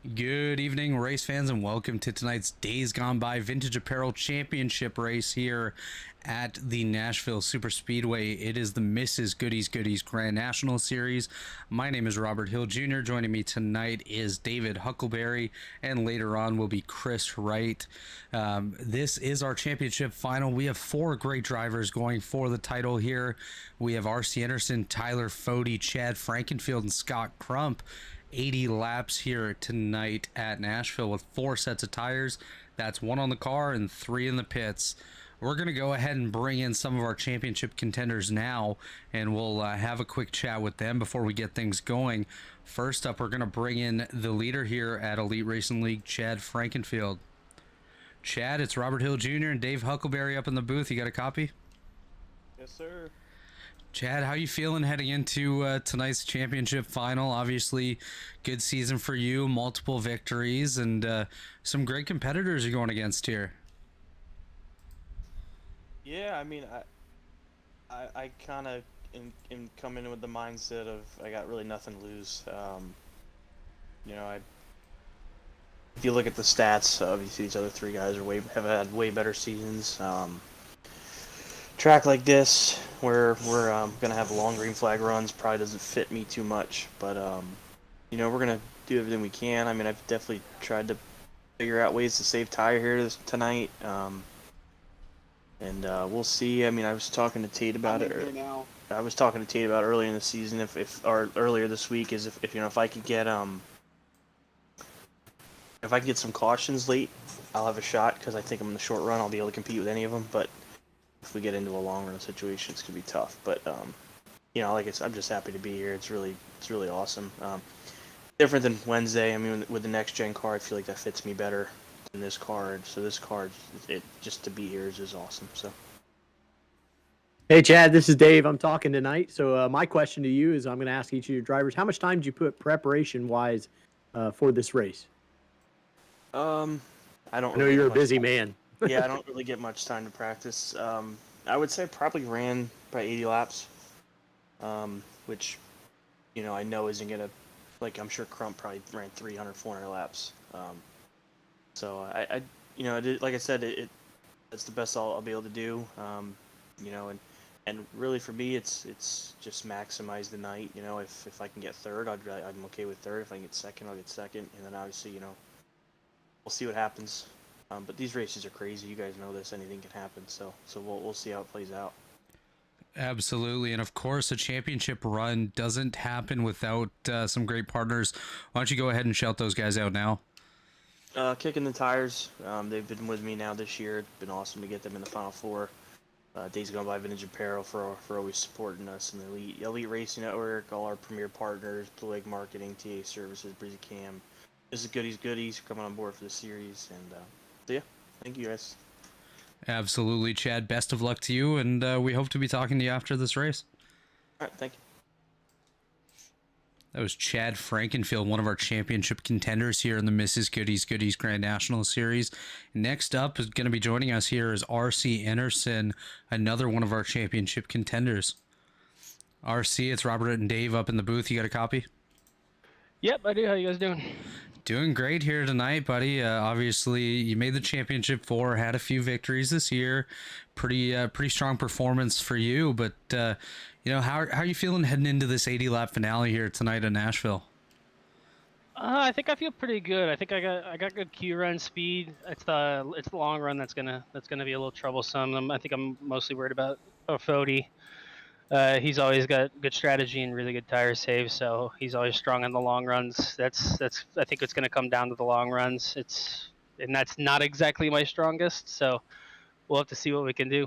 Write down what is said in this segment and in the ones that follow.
Good evening, race fans, and welcome to tonight's Days Gone By Vintage Apparel Championship race here at the Nashville Super Speedway. It is the Mrs. Goodies Grand National Series. My name is Robert Hill Jr. Joining me tonight is David Huckleberry, and later on will be Chris Wright. This is our championship final. We have four great drivers going for the title here. We have R.C. Anderson, Tyler Fody, Chad Frankenfield, and Scott Crump. 80 laps here tonight at Nashville with 4 sets of tires. That's 1 on the car and 3 in the pits. We're going to go ahead and bring in some of our championship contenders now, and we'll have a quick chat with them before we get things going. First up, we're going to bring in the leader here at Elite Racing League, Chad Frankenfield. Chad, it's Robert Hill Jr. and Dave Huckleberry up in the booth. You got a copy? Yes, sir. Chad, how you feeling heading into tonight's championship final? Obviously, good season for you, multiple victories, and some great competitors you're going against here. Yeah, I mean, I kind of am coming in with the mindset of I got really nothing to lose. If you look at the stats, obviously these other three guys have had way better seasons. Track like this, where we're gonna have long green flag runs, probably doesn't fit me too much, but we're gonna do everything we can. I mean, I've definitely tried to figure out ways to save tire here tonight. And we'll see. I mean, I was talking to Tate about it. I was talking to Tate about earlier in the season, or earlier this week, is if I could get some cautions late, I'll have a shot because I think I'm in the short run. I'll be able to compete with any of them. But if we get into a long run situation, it's gonna be tough. But like I said, I'm just happy to be here. It's really awesome. Different than Wednesday. I mean, with the next gen car, I feel like that fits me better in this card. So this card, it just to be here is awesome. So Hey Chad, this is Dave. I'm talking tonight. So my question to you is, I'm going to ask each of your drivers, how much time did you put preparation wise for this race? I don't. I know you're a busy man. Yeah, I don't really get much time to practice. I would say I probably ran probably 80 laps, which I know isn't gonna, like, I'm sure Crump probably ran 300, 400 laps. So I like I said, that's the best I'll be able to do. And really for me, it's just maximize the night. If I can get third, I'm okay with third. If I can get second, I'll get second. And then obviously, we'll see what happens. But these races are crazy. You guys know this. Anything can happen. So we'll see how it plays out. Absolutely, and of course, a championship run doesn't happen without some great partners. Why don't you go ahead and shout those guys out now? Kicking the tires. They've been with me now this year. It's been awesome to get them in the Final Four. Days Gone By Vintage Apparel for always supporting us in the Elite Racing Network, all our premier partners, Blue Lake Marketing, TA Services, Breezy Cam. This is Goodies coming on board for the series, and so yeah, thank you guys. Absolutely, Chad. Best of luck to you, and we hope to be talking to you after this race. All right, thank you. That was Chad Frankenfield, one of our championship contenders here in the Mrs. Goodies Grand National Series. Next up is going to be joining us here is R.C. Anderson, another one of our championship contenders. R.C., it's Robert and Dave up in the booth. You got a copy? Yep, I do. How you guys doing? Doing great here tonight, buddy. Obviously, you made the championship 4, had a few victories this year. Pretty strong performance for you, but how are you feeling heading into this 80-lap finale here tonight in Nashville? I think I feel pretty good. I think I got good Q run speed. It's the long run that's gonna be a little troublesome. I think I'm mostly worried about Fody. He's always got good strategy and really good tire saves, so he's always strong in the long runs. That's I think it's gonna come down to the long runs. And that's not exactly my strongest, so we'll have to see what we can do.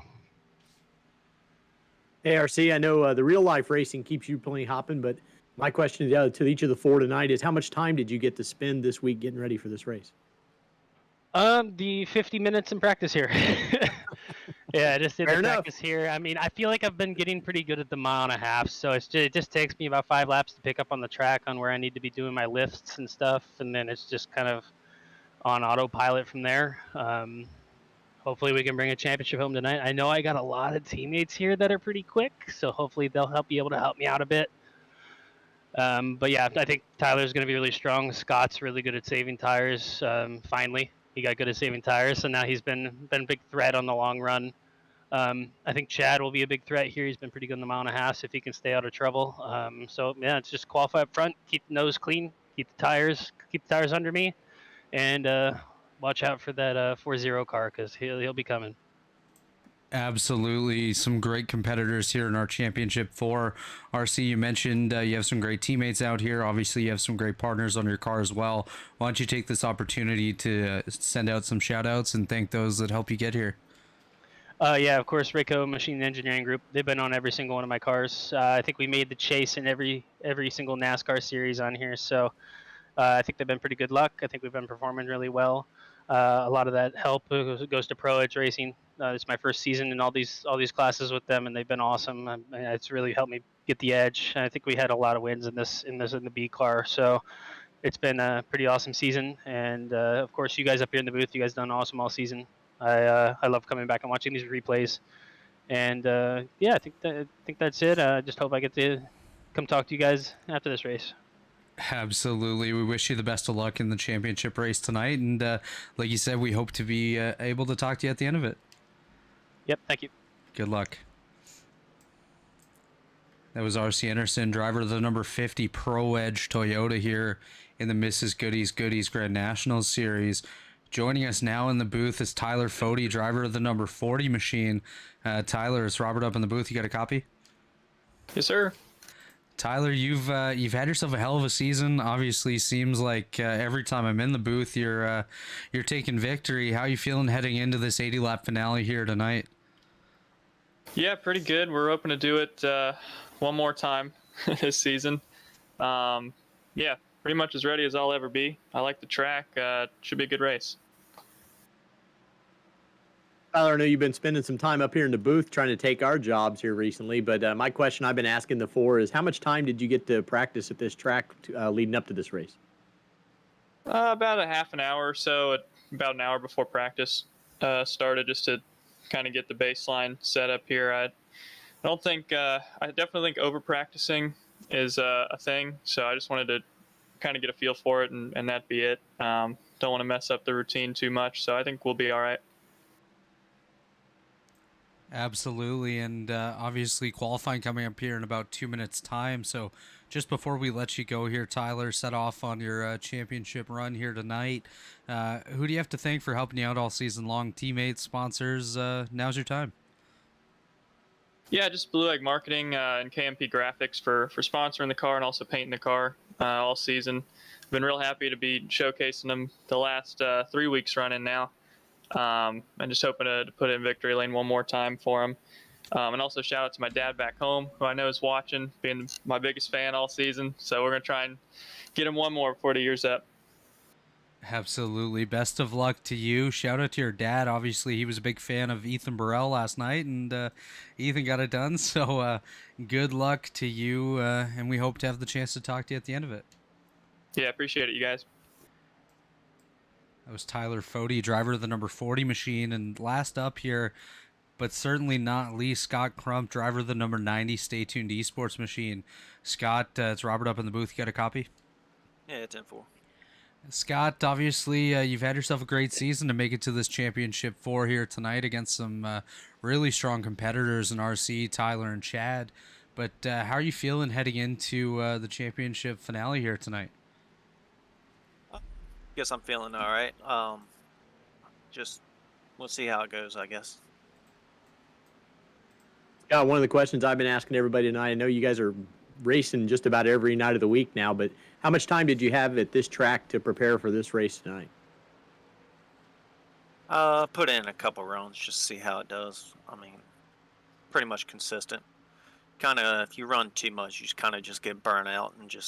Hey RC, I know the real life racing keeps you plenty hopping, but my question to each of the four tonight is, how much time did you get to spend this week getting ready for this race? The 50 minutes in practice here. Yeah, I just did the practice here. I mean, I feel like I've been getting pretty good at the 1.5 miles, so it just takes me about 5 laps to pick up on the track on where I need to be doing my lifts and stuff, and then it's just kind of on autopilot from there. Hopefully we can bring a championship home tonight. I know I got a lot of teammates here that are pretty quick, so hopefully they'll be able to help me out a bit. But yeah, I think Tyler's going to be really strong. Scott's really good at saving tires. Finally, he got good at saving tires, so now he's been a big threat on the long run. I think Chad will be a big threat here. He's been pretty good in the mile and a half if he can stay out of trouble. So yeah, it's just qualify up front, keep the nose clean, keep the tires under me, and watch out for that 4-0 car because he'll be coming. Absolutely, some great competitors here in our championship for RC. You mentioned you have some great teammates out here. Obviously, you have some great partners on your car as well. Why don't you take this opportunity to send out some shout outs and thank those that help you get here? Yeah, of course, Rico Machine Engineering Group. They've been on every single one of my cars. I think we made the chase in every single NASCAR series on here. So I think they've been pretty good luck. I think we've been performing really well. A lot of that help goes to Pro Edge Racing. It's my first season in all these classes with them, and they've been awesome. It's really helped me get the edge. And I think we had a lot of wins in the B car. So it's been a pretty awesome season. And of course, you guys up here in the booth, you guys done awesome all season. I love coming back and watching these replays. And yeah, I think that's it. Just hope I get to come talk to you guys after this race. Absolutely. We wish you the best of luck in the championship race tonight. And like you said, we hope to be able to talk to you at the end of it. Yep, thank you. Good luck. That was RC Anderson, driver of the number 50 Pro Edge Toyota here in the Mrs. Goodies Grand National Series. Joining us now in the booth is Tyler Fody, driver of the number 40 machine. Tyler, is Robert up in the booth? You got a copy? Yes, sir. Tyler, you've had yourself a hell of a season. Obviously, seems like every time I'm in the booth, you're taking victory. How are you feeling heading into this 80 lap finale here tonight? Yeah, pretty good. We're hoping to do it one more time this season. Yeah, pretty much as ready as I'll ever be. I like the track. Should be a good race. Tyler, I know you've been spending some time up here in the booth trying to take our jobs here recently, but my question I've been asking the four is how much time did you get to practice at this track leading up to this race? About a half an hour or so, about an hour before practice started, just to kind of get the baseline set up here. I definitely think over practicing is a thing, so I just wanted to kind of get a feel for it and that be it. Don't want to mess up the routine too much, so I think we'll be all right. Absolutely, and obviously qualifying coming up here in about 2 minutes time. So just before we let you go here, Tyler, set off on your championship run here tonight. Who do you have to thank for helping you out all season long? Teammates, sponsors, now's your time. Yeah, just Blue Egg Marketing and KMP Graphics for sponsoring the car and also painting the car all season. Been real happy to be showcasing them the last 3 weeks running now. And just hoping to put it in victory lane one more time for him. And also shout out to my dad back home, who I know is watching, being my biggest fan all season. So we're going to try and get him one more before the year's up. Absolutely. Best of luck to you. Shout out to your dad. Obviously, he was a big fan of Ethan Burrell last night, and Ethan got it done. So good luck to you, and we hope to have the chance to talk to you at the end of it. Yeah, appreciate it, you guys. That was Tyler Fody, driver of the number 40 machine. And last up here, but certainly not least, Scott Crump, driver of the number 90 Stay Tuned Esports machine. Scott, it's Robert up in the booth. You got a copy? Yeah, it's in 4. Scott, obviously, you've had yourself a great season to make it to this championship 4 here tonight against some really strong competitors in RC, Tyler and Chad. But how are you feeling heading into the championship finale here tonight? Guess I'm feeling all right. Just we'll see how it goes, I guess. Yeah, one of the questions I've been asking everybody tonight, I know you guys are racing just about every night of the week now, but how much time did you have at this track to prepare for this race tonight? Put in a couple runs just to see how it does. I mean, pretty much consistent. Kind of, if you run too much, you kind of just get burnt out and you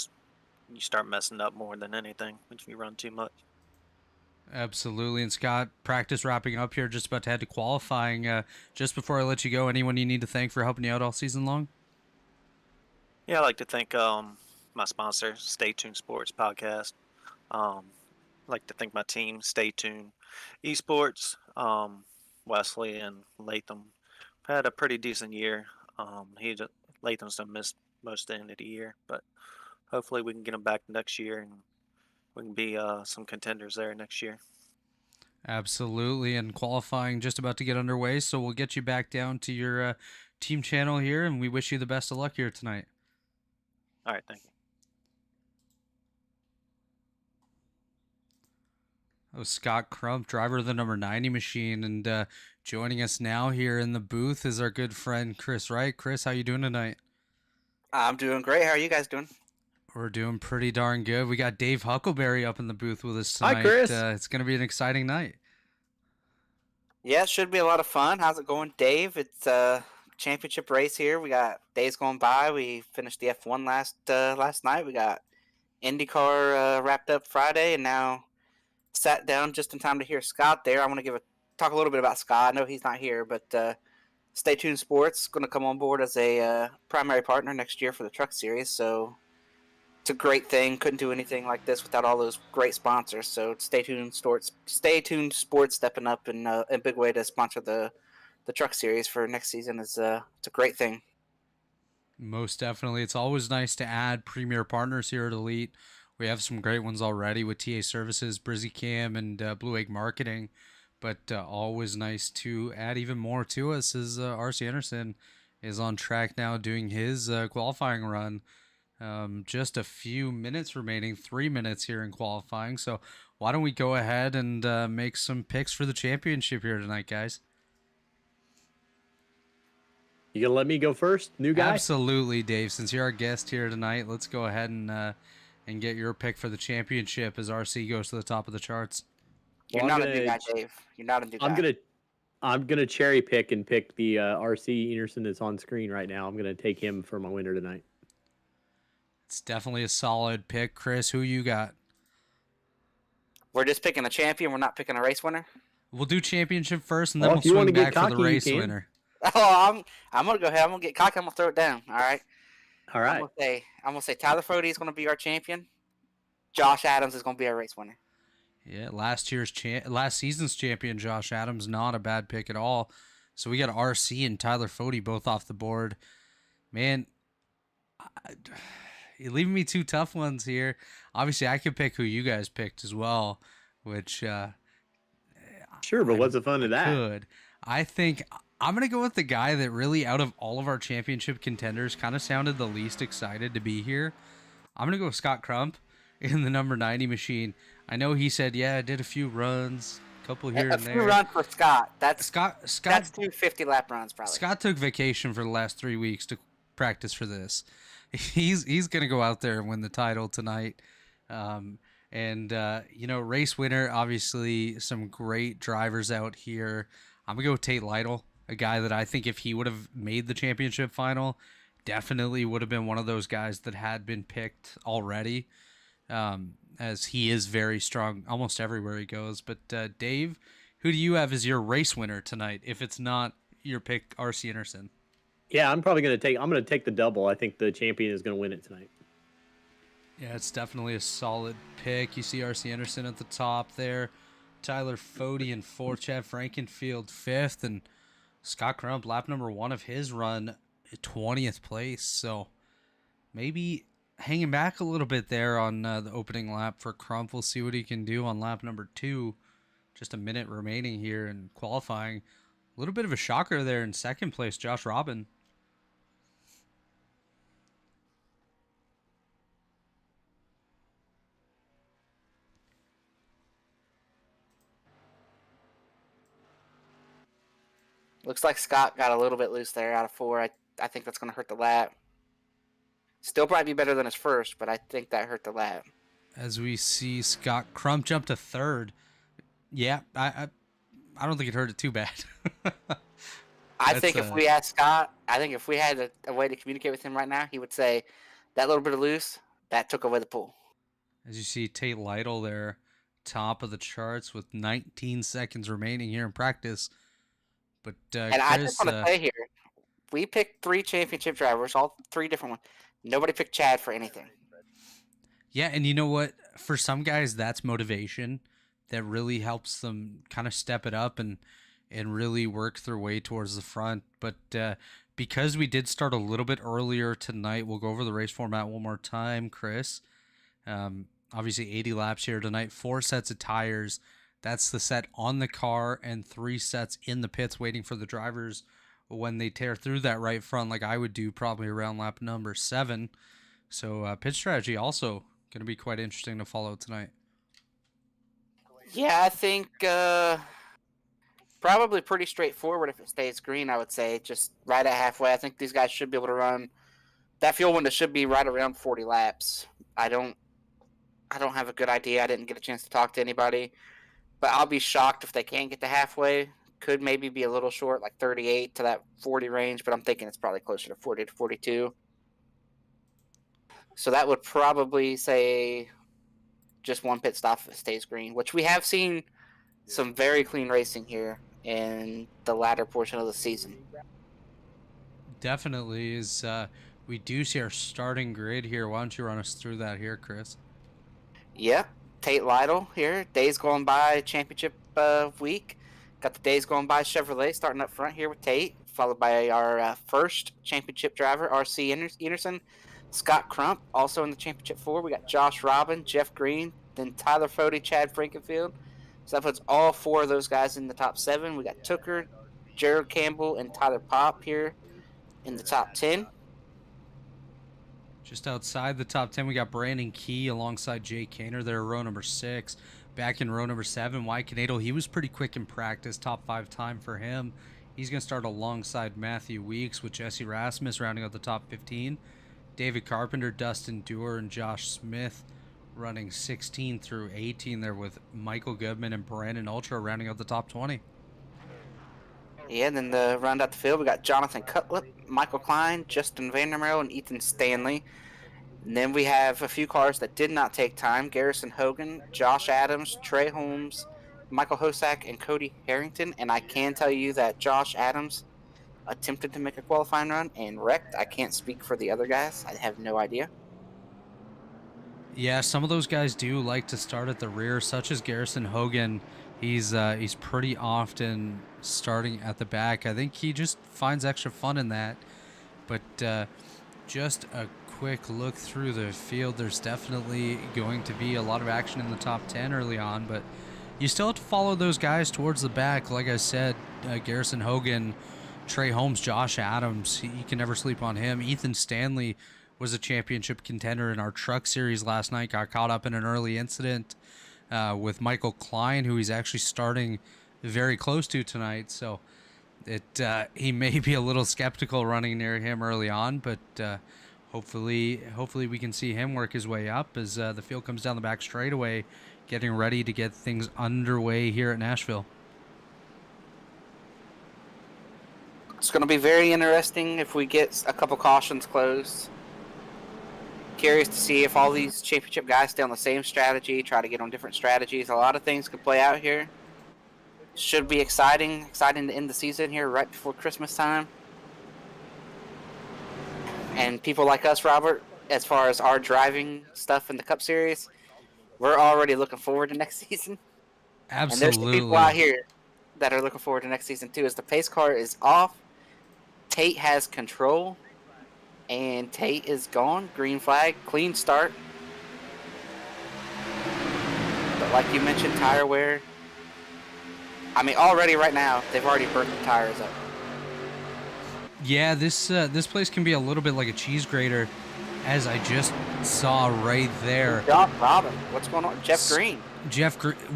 start messing up more than anything if you run too much. Absolutely. And Scott, practice wrapping up here, just about to head to qualifying. Just before I let you go, anyone you need to thank for helping you out all season long? Yeah, I'd like to thank my sponsor, Stay Tuned Sports Podcast. I'd like to thank my team, Stay Tuned Esports, Wesley and Latham. Had a pretty decent year. Latham's done missed most of the end of the year, but hopefully we can get them back next year and we can be some contenders there next year. Absolutely, and qualifying just about to get underway, so we'll get you back down to your team channel here, and we wish you the best of luck here tonight. All right, thank you. Oh, Scott Crump, driver of the number 90 machine, and joining us now here in the booth is our good friend Chris Wright. Chris, how you doing tonight? I'm doing great. How are you guys doing? We're doing pretty darn good. We got Dave Huckleberry up in the booth with us tonight. Hi, Chris. It's going to be an exciting night. Yeah, it should be a lot of fun. How's it going, Dave? It's a championship race here. We got days going by. We finished the F1 last night. We got IndyCar wrapped up Friday, and now sat down just in time to hear Scott there. I want to talk a little bit about Scott. I know he's not here, but Stay Tuned Sports going to come on board as a primary partner next year for the Truck Series. So it's a great thing. Couldn't do anything like this without all those great sponsors. So Stay Tuned Sports stepping up in a big way to sponsor the Truck Series for next season. It's a great thing. Most definitely. It's always nice to add premier partners here at Elite. We have some great ones already with TA Services, Brizzy Cam, and Blue Egg Marketing. But always nice to add even more to us as RC Anderson is on track now doing his qualifying run. Just a few minutes remaining, 3 minutes here in qualifying. So why don't we go ahead and make some picks for the championship here tonight, guys? You gonna let me go first, new guy? Absolutely, Dave. Since you're our guest here tonight, let's go ahead and get your pick for the championship as RC goes to the top of the charts. You're Well, not a new guy, Dave. You're not a new guy. I'm gonna cherry pick and pick the RC Anderson that's on screen right now. I'm gonna take him for my winner tonight. It's definitely a solid pick, Chris. Who you got? We're just picking a champion. We're not picking a race winner. We'll do championship first, and then Well, we'll if you swing wanna get back for the cocky, you race can. winner. Oh, I'm gonna go ahead. I'm gonna get cocky. I'm gonna throw it down. All right. All right. I'm gonna say Tyler Froede is gonna be our champion. Josh Adams is gonna be our race winner. Yeah, last season's champion Josh Adams, not a bad pick at all. So we got RC and Tyler Froede both off the board. Man, you're leaving me two tough ones here. Obviously, I could pick who you guys picked as well, which Sure, but what's the fun of that? could. I think I'm going to go with the guy that really, out of all of our championship contenders, kind of sounded the least excited to be here. I'm going to go with Scott Crump in the number 90 machine. I know he said, yeah, I did a few runs, a couple here A and few there. runs for Scott. That's Scott that's 250 lap runs probably. Scott took vacation for the last 3 weeks to practice for this. He's going to go out there and win the title tonight. Race winner, obviously some great drivers out here. I'm going to go with Tate Lytle, a guy that I think if he would have made the championship final, definitely would have been one of those guys that had been picked already, as he is very strong almost everywhere he goes. But Dave, who do you have as your race winner tonight if it's not your pick, RC Anderson? Yeah, I'm gonna take the double. I think the champion is gonna win it tonight. Yeah, it's definitely a solid pick. You see RC Anderson at the top there, Tyler Froede in fourth, Chad Frankenfield fifth, and Scott Crump, lap number 1 of his run, 20th place. So maybe hanging back a little bit there on the opening lap for Crump. We'll see what he can do on lap number 2. Just a minute remaining here in qualifying. A little bit of a shocker there in second place, Josh Robin. Looks like Scott got a little bit loose there out of 4. I think that's going to hurt the lap. Still probably be better than his first, but I think that hurt the lap. As we see Scott Crump jump to third. Yeah, I don't think it hurt it too bad. I think if we asked Scott, I think if we had a way to communicate with him right now, he would say that little bit of loose, that took away the pull. As you see Tate Lytle there, top of the charts with 19 seconds remaining here in practice. But And I just want to say here, we picked 3 championship drivers, all 3 different ones. Nobody picked Chad for anything. yeah, and you know what? For some guys, that's motivation that really helps them kind of step it up and really work their way towards the front. But because we did start a little bit earlier tonight, we'll go over the race format one more time, Chris. Obviously 80 laps here tonight, 4 sets of tires. That's the set on the car and 3 sets in the pits waiting for the drivers when they tear through that right front, like I would do probably around lap number 7. So pit strategy also going to be quite interesting to follow tonight. Yeah, I think probably pretty straightforward if it stays green, I would say. Just right at halfway. I think these guys should be able to run. That fuel window should be right around 40 laps. I don't have a good idea. I didn't get a chance to talk to anybody. But I'll be shocked if they can't get to halfway. Could maybe be a little short, like 38 to that 40 range, but I'm thinking it's probably closer to 40 to 42. So that would probably say just one pit stop if it stays green, which we have seen some very clean racing here in the latter portion of the season. Definitely is. We do see our starting grid here. Why don't you run us through that here, Chris? Yep. Tate Lytle here. Dayz going by championship week. Got the Dayz going by Chevrolet starting up front here with Tate, followed by our first championship driver, R.C. Enerson. Scott Crump, also in the championship 4. We got Josh Robin, Jeff Green, then Tyler Fody, Chad Frankenfield. So that puts all 4 of those guys in the top 7. We got Tooker, Jared Campbell, and Tyler Pop here in the top 10. Just outside the top 10, we got Brandon Key alongside Jay Kaner there, row number 6. Back in row number 7, Wyatt Canado, he was pretty quick in practice, top 5 time for him. He's going to start alongside Matthew Weeks with Jesse Rasmus rounding out the top 15. David Carpenter, Dustin Dewar, and Josh Smith running 16 through 18 there with Michael Goodman and Brandon Ultra rounding out the top 20. Yeah, and then the round out the field, we got Jonathan Cutlip, Michael Klein, Justin Vandermeer, and Ethan Stanley. And then we have a few cars that did not take time. Garrison Hogan, Josh Adams, Trey Holmes, Michael Hosack, and Cody Harrington. And I can tell you that Josh Adams attempted to make a qualifying run and wrecked. I can't speak for the other guys. I have no idea. Yeah, some of those guys do like to start at the rear, such as Garrison Hogan. He's pretty often starting at the back. I think he just finds extra fun in that. But just a quick look through the field, there's definitely going to be a lot of action in the top 10 early on, but you still have to follow those guys towards the back. Like I said, Garrison Hogan, Trey Holmes, Josh Adams, you can never sleep on him. Ethan Stanley was a championship contender in our truck series last night, got caught up in an early incident with Michael Klein, who he's actually starting very close to tonight. So he may be a little skeptical running near him early on, but hopefully we can see him work his way up as the field comes down the back straightaway, getting ready to get things underway here at Nashville. It's going to be very interesting if we get a couple cautions closed. Curious to see if all these championship guys stay on the same strategy, try to get on different strategies. A lot of things could play out here. Should be exciting to end the season here right before Christmas time. And people like us, Robert, as far as our driving stuff in the Cup Series, we're already looking forward to next season. Absolutely. And there's some people out here that are looking forward to next season too. As the pace car is off, Tate has control, and Tate is gone. Green flag, clean start. But like you mentioned, tire wear. I mean, already right now, they've already burnt the tires up. Yeah, this place can be a little bit like a cheese grater, as I just saw right there. Robin, what's going on? Jeff Green.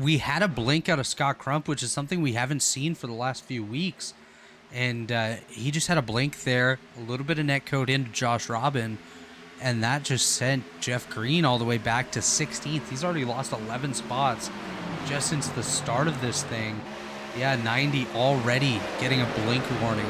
We had a blink out of Scott Crump, which is something we haven't seen for the last few weeks. And he just had a blink there, a little bit of net code into Josh Robin, and that just sent Jeff Green all the way back to 16th. He's already lost 11 spots just since the start of this thing. Yeah, 90 already getting a blink warning.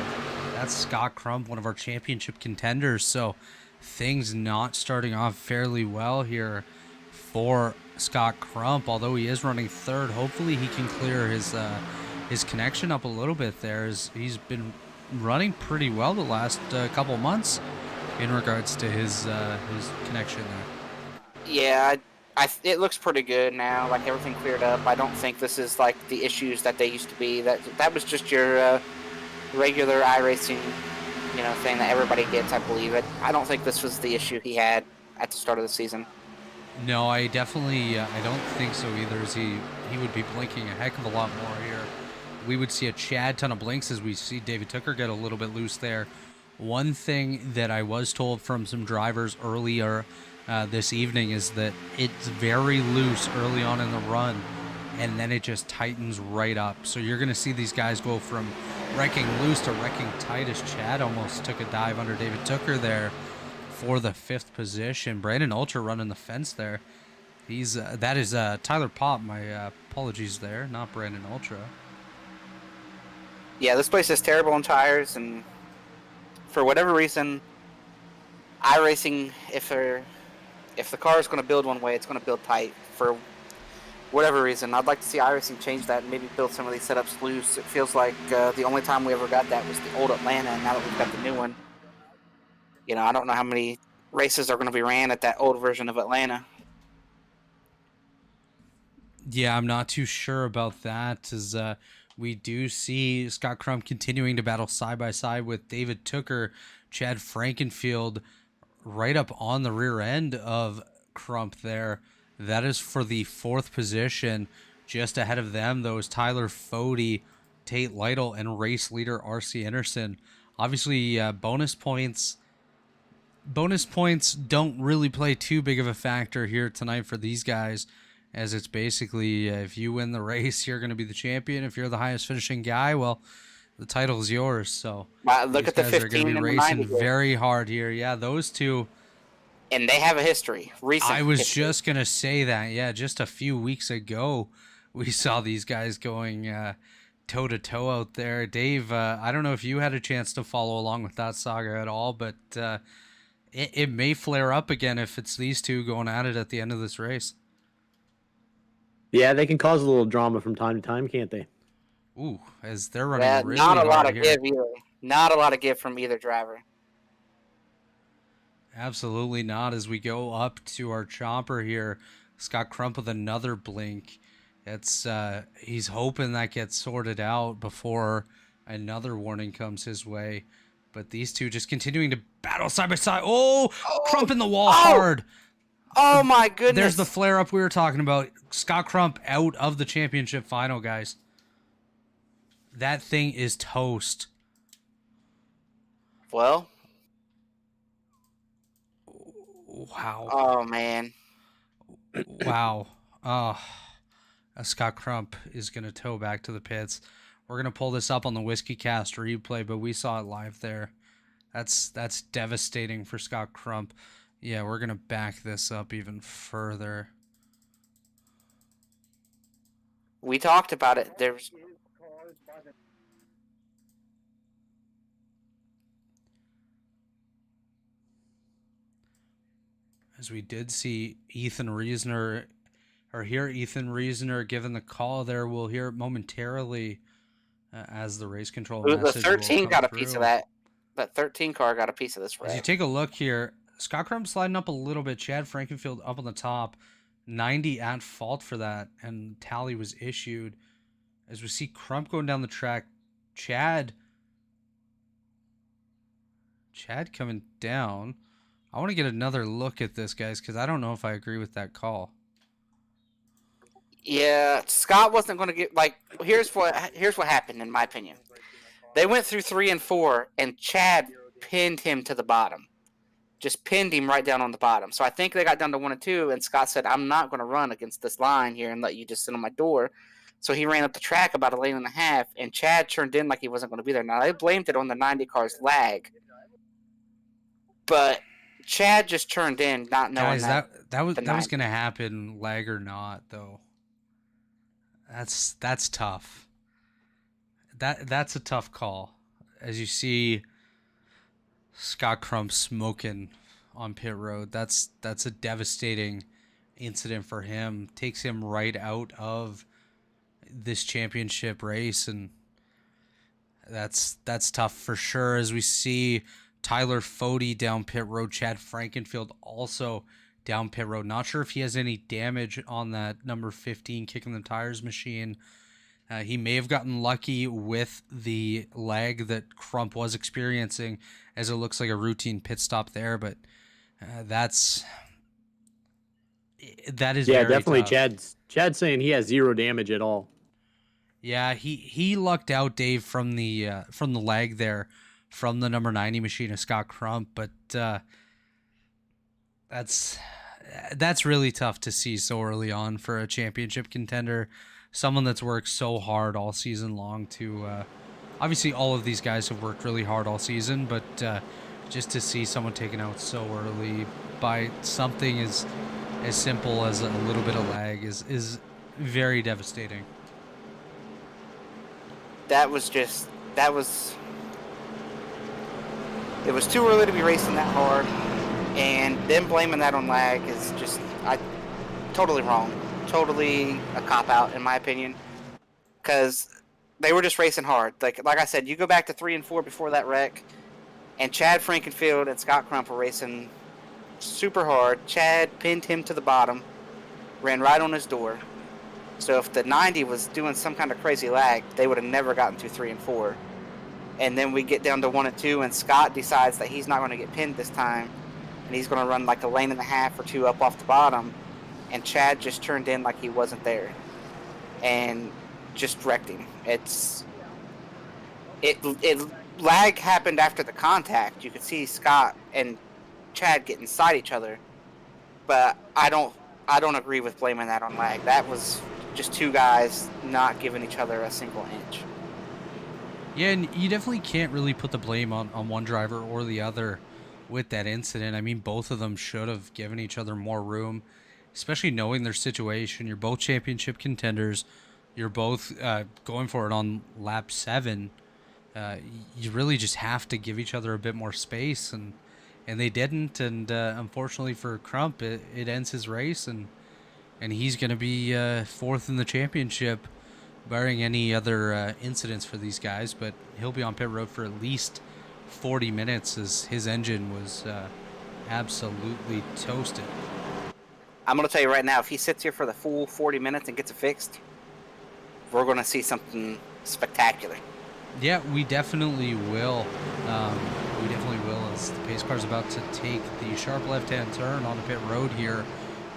That's Scott Crump, one of our championship contenders. So things not starting off fairly well here for Scott Crump, although he is running third. Hopefully he can clear his connection up a little bit there, as he's been running pretty well the last couple months in regards to his connection there. Yeah, it looks pretty good now. Like, everything cleared up. I don't think this is like the issues that they used to be. That was just your regular iRacing thing that everybody gets. I believe it. I don't think this was the issue he had at the start of the season. No, I definitely I don't think so either. As he would be blinking a heck of a lot more here. We would see a Chad ton of blinks as we see David Tucker get a little bit loose there. One thing that I was told from some drivers earlier this evening is that it's very loose early on in the run, and then it just tightens right up. So you're going to see these guys go from wrecking loose to wrecking tight, as Chad almost took a dive under David Tucker there for the 5th position. Brandon Ultra running the fence there. He's that is Tyler Pop. My apologies there, not Brandon Ultra. Yeah, this place is terrible on tires, and for whatever reason, iRacing, if the car is going to build one way, it's going to build tight. For whatever reason, I'd like to see iRacing change that and maybe build some of these setups loose. It feels like the only time we ever got that was the old Atlanta, and now that we've got the new one, I don't know how many races are going to be ran at that old version of Atlanta. Yeah, I'm not too sure about that, as we do see Scott Crump continuing to battle side by side with David Tucker, Chad Frankenfield right up on the rear end of Crump there. That is for the 4th position. Just ahead of them, though, is Tyler Fody, Tate Lytle, and race leader R.C. Anderson. Obviously, bonus points don't really play too big of a factor here tonight for these guys, as it's basically if you win the race, you're going to be the champion. If you're the highest finishing guy, well, the title is yours. So look at the 15 are going to be and racing 90 very hard here. Yeah, those two. And they have a history. Recent I was history. just going to say that. Yeah, just a few weeks ago, we saw these guys going toe-to-toe out there. Dave, I don't know if you had a chance to follow along with that saga at all, but it may flare up again if it's these two going at it at the end of this race. Yeah, they can cause a little drama from time to time, can't they? Ooh, as they're running really not a lot of here. give either. Not a lot of give from either driver. Absolutely not. As we go up to our chopper here, Scott Crump with another blink. It's he's hoping that gets sorted out before another warning comes his way. But these two just continuing to battle side by side. Oh, Crump in the wall hard. Oh my goodness. There's the flare up we were talking about. Scott Crump out of the championship final, guys. That thing is toast. Well. Wow. Oh, man. Wow. Scott Crump is going to tow back to the pits. We're going to pull this up on the Whiskey Cast replay, but we saw it live there. That's devastating for Scott Crump. Yeah, we're going to back this up even further. We talked about it. There's as we did see Ethan Reasoner, or hear Ethan Reasoner given the call there. We'll hear it momentarily as the race control message. The 13 got a through. piece of that. That 13 car got a piece of this wreck. As you take a look here, Scott Crump sliding up a little bit. Chad Frankenfield up on the top. 90 at fault for that, and tally was issued. As we see Crump going down the track, Chad coming down. I want to get another look at this, guys, because I don't know if I agree with that call. Yeah, Scott wasn't going to get, like, here's what happened, in my opinion. They went through 3 and 4, and Chad pinned him to the bottom. Just pinned him right down on the bottom. So I think they got down to 1 and 2, and Scott said, I'm not going to run against this line here and let you just sit on my door. So he ran up the track about a lane and a half, and Chad turned in like he wasn't going to be there. Now, they blamed it on the 90 car's lag. But Chad just turned in not knowing Guys, that was going to happen, lag or not, though. That's tough. That's a tough call. As you see Scott Crump smoking on pit road, that's a devastating incident for him. Takes him right out of this championship race, and that's tough for sure. As we see Tyler Fody down pit road, Chad Frankenfield also down pit road. Not sure if he has any damage on that number 15 kicking the tires machine. He may have gotten lucky with the lag that Crump was experiencing, as it looks like a routine pit stop there, but that is Yeah, very definitely. tough. Chad's saying he has 0 damage at all. Yeah, he lucked out, Dave, from the lag there, from the number 90 machine of Scott Crump, but that's really tough to see so early on for a championship contender, someone that's worked so hard all season long to obviously all of these guys have worked really hard all season, but just to see someone taken out so early by something as simple as a little bit of lag is very devastating. It was too early to be racing that hard, and them blaming that on lag is just totally wrong, totally a cop-out in my opinion, because they were just racing hard. Like I said, you go back to 3 and 4 before that wreck, and Chad Frankenfield and Scott Crump were racing super hard. Chad pinned him to the bottom, ran right on his door. So if the 90 was doing some kind of crazy lag, they would have never gotten to 3 and 4. And then we get down to 1 and 2, and Scott decides that he's not going to get pinned this time, and he's going to run like a lane and a half or 2 up off the bottom. And Chad just turned in like he wasn't there, and just wrecked him. Lag happened after the contact. You could see Scott and Chad get inside each other, but I don't agree with blaming that on lag. That was just 2 guys not giving each other a single inch. Yeah, and you definitely can't really put the blame on one driver or the other with that incident. I mean, both of them should have given each other more room, especially knowing their situation. You're both championship contenders. You're both going for it on lap 7. You really just have to give each other a bit more space, and they didn't. And unfortunately for Crump, it ends his race, and he's going to be 4th in the championship, barring any other incidents for these guys. But he'll be on pit road for at least 40 minutes, as his engine was absolutely toasted. I'm going to tell you right now, if he sits here for the full 40 minutes and gets it fixed, we're going to see something spectacular. Yeah, we definitely will. As the pace car's about to take the sharp left-hand turn on the pit road here,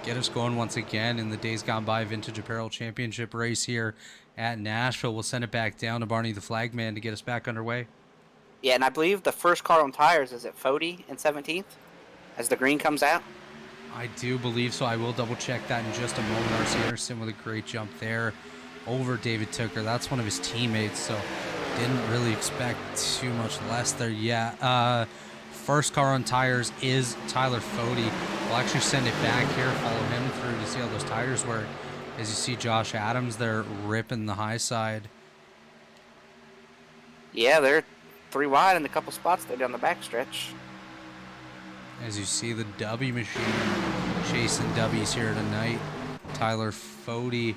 get us going once again in the Days Gone By Vintage Apparel Championship race here at Nashville. We'll send it back down to Barney the Flagman to get us back underway. Yeah, and I believe the first car on tires is at Fody in 17th as the green comes out. I do believe so. I will double check that in just a moment. RC Anderson with a great jump there over David Tooker. That's one of his teammates, so didn't really expect too much less there. Yeah, first car on tires is Tyler Fody. We'll actually send it back here, follow him through to see how those tires work. As you see Josh Adams there ripping the high side. Yeah, they're 3 wide in a couple spots there down the back stretch. As you see the W machine chasing W's here tonight. Tyler Fody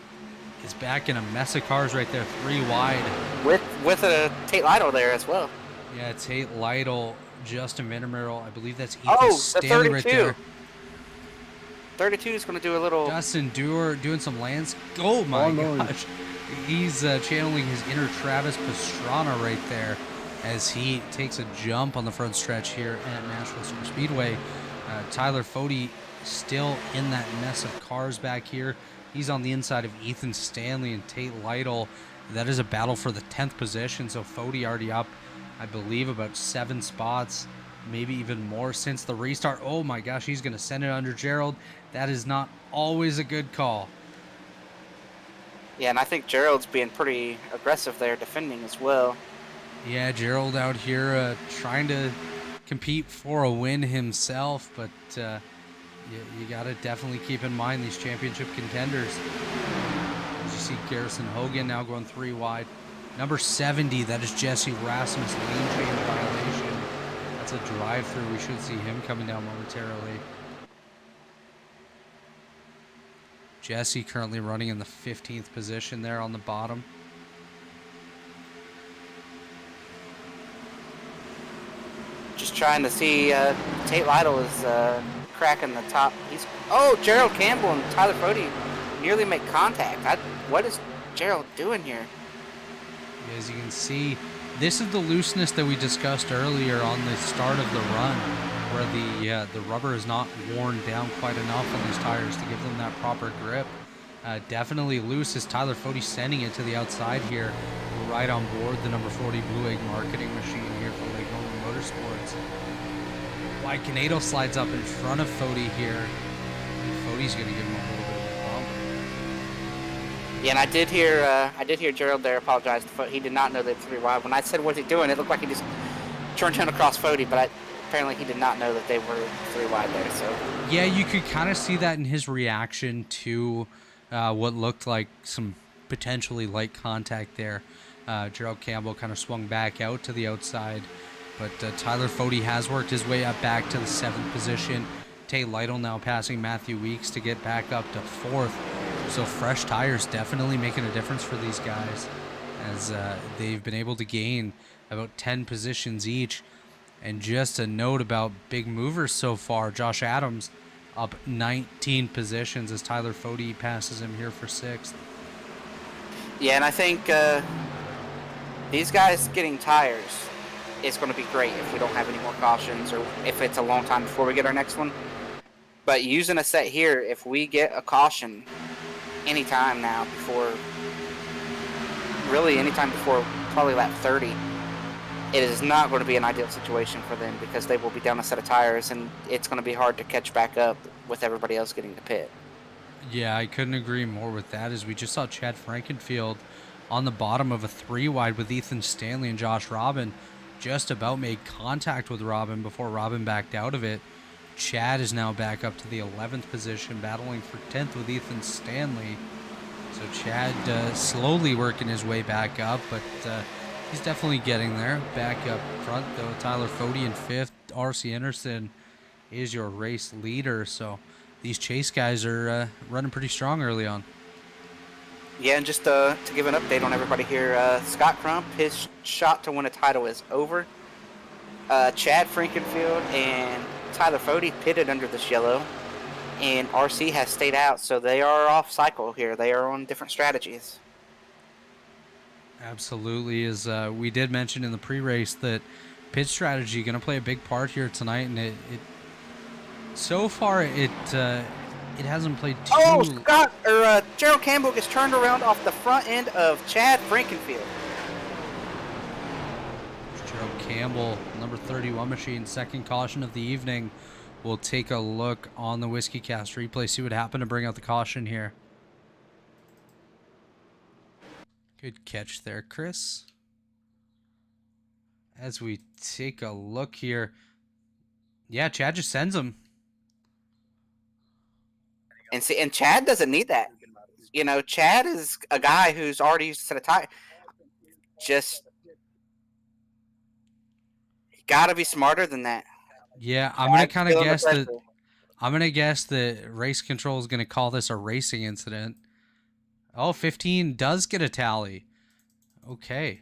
is back in a mess of cars right there, 3 wide. With a Tate Lytle there as well. Yeah, Tate Lytle, Justin Vandermeer, I believe that's Ethan Stanley right there. 32 is going to do a little... Justin Dewar doing some lands. Oh my gosh. He's channeling his inner Travis Pastrana right there as he takes a jump on the front stretch here at Nashville Super Speedway. Tyler Fody still in that mess of cars back here. He's on the inside of Ethan Stanley and Tate Lytle. That is a battle for the 10th position, so Fody already up, I believe, about 7 spots, maybe even more since the restart. Oh my gosh, he's going to send it under Gerald. That is not always a good call. Yeah, and I think Gerald's being pretty aggressive there, defending as well. Yeah, Gerald out here trying to compete for a win himself, but you got to definitely keep in mind these championship contenders. As you see Garrison Hogan now going 3 wide. Number 70, that is Jesse Rasmus, lane change violation. That's a drive-through. We should see him coming down momentarily. Jesse currently running in the 15th position there on the bottom. Just trying to see Tate Lytle is cracking the top. Gerald Campbell and Tyler Fody nearly make contact. What is Gerald doing here? As you can see, this is the looseness that we discussed earlier on the start of the run, where the rubber is not worn down quite enough on these tires to give them that proper grip. Definitely loose as Tyler Fody sending it to the outside here, right on board the number 40 Blue Egg marketing machine here for Lake Norman Motorsports. White Canado slides up in front of Fody here, and Fody's going to give him a little bit of a bump. Yeah, and I did hear Gerald there apologize to Fody. He did not know they were 3 wide. When I said, what's he doing? It looked like he just turned him across Fody, but apparently he did not know that they were 3 wide there. So yeah, you could kind of see that in his reaction to what looked like some potentially light contact there. Gerald Campbell kind of swung back out to the outside, but Tyler Fody has worked his way up back to the 7th position. Tay Lytle now passing Matthew Weeks to get back up to 4th. So fresh tires definitely making a difference for these guys, as they've been able to gain about 10 positions each. And just a note about big movers so far, Josh Adams up 19 positions as Tyler Fody passes him here for 6th. yeah, and I think these guys getting tires is going to be great if we don't have any more cautions or if it's a long time before we get our next one. But using a set here, if we get a caution anytime now anytime before probably lap 30, it is not going to be an ideal situation for them because they will be down a set of tires and it's going to be hard to catch back up with everybody else getting to pit. Yeah, I couldn't agree more with that, as we just saw Chad Frankenfield on the bottom of a 3 wide with Ethan Stanley and Josh Robin. Just about made contact with Robin before Robin backed out of it. Chad is now back up to the 11th position, battling for 10th with Ethan Stanley. So Chad slowly working his way back up, but he's definitely getting there. Back up front, though, Tyler Fody in 5th. R.C. Anderson is your race leader. So these chase guys are running pretty strong early on. Yeah, and just to give an update on everybody here, Scott Crump, his shot to win a title is over. Chad Frankenfield and Tyler Fody pitted under this yellow, and RC has stayed out, so they are off cycle here. They are on different strategies. Absolutely, as we did mention in the pre-race that pit strategy going to play a big part here tonight, and it so far it hasn't played too. Oh, Gerald Campbell gets turned around off the front end of Chad Frankenfield. Gerald Campbell, number 31 machine, 2nd caution of the evening. We'll take a look on the Whiskey Cast replay, see what happened to bring out the caution here. Good catch there, Chris. As we take a look here, yeah, Chad just sends him. And Chad doesn't need that. You know, Chad is a guy who's already used to set a tire. Just got to be smarter than that. Yeah, I'm gonna kind of guess that. I'm gonna guess that race control is gonna call this a racing incident. Oh, 15 does get a tally. Okay.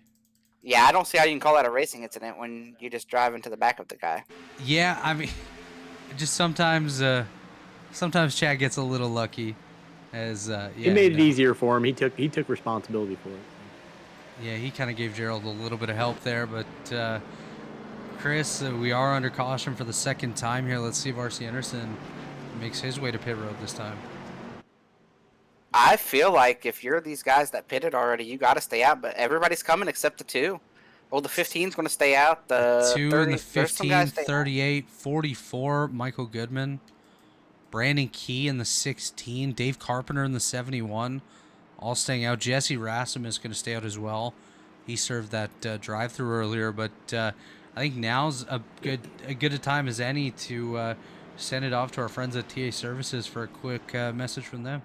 Yeah, I don't see how you can call that a racing incident when you just drive into the back of the guy. Yeah, I mean, just sometimes Chad gets a little lucky. As he made it easier for him. He took responsibility for it. Yeah, he kind of gave Gerald a little bit of help there, but Chris, we are under caution for the 2nd time here. Let's see if R.C. Anderson makes his way to pit road this time. I feel like if you're these guys that pitted already, you got to stay out, but everybody's coming except the 2. Well, the 15's going to stay out. The 2 30, and the 15, 38, 44, Michael Goodman. Brandon Key in the 16, Dave Carpenter in the 71, all staying out. Jesse Rassam is going to stay out as well. He served that drive-through earlier, but I think now's a good a time as any to send it off to our friends at TA Services for a quick message from them.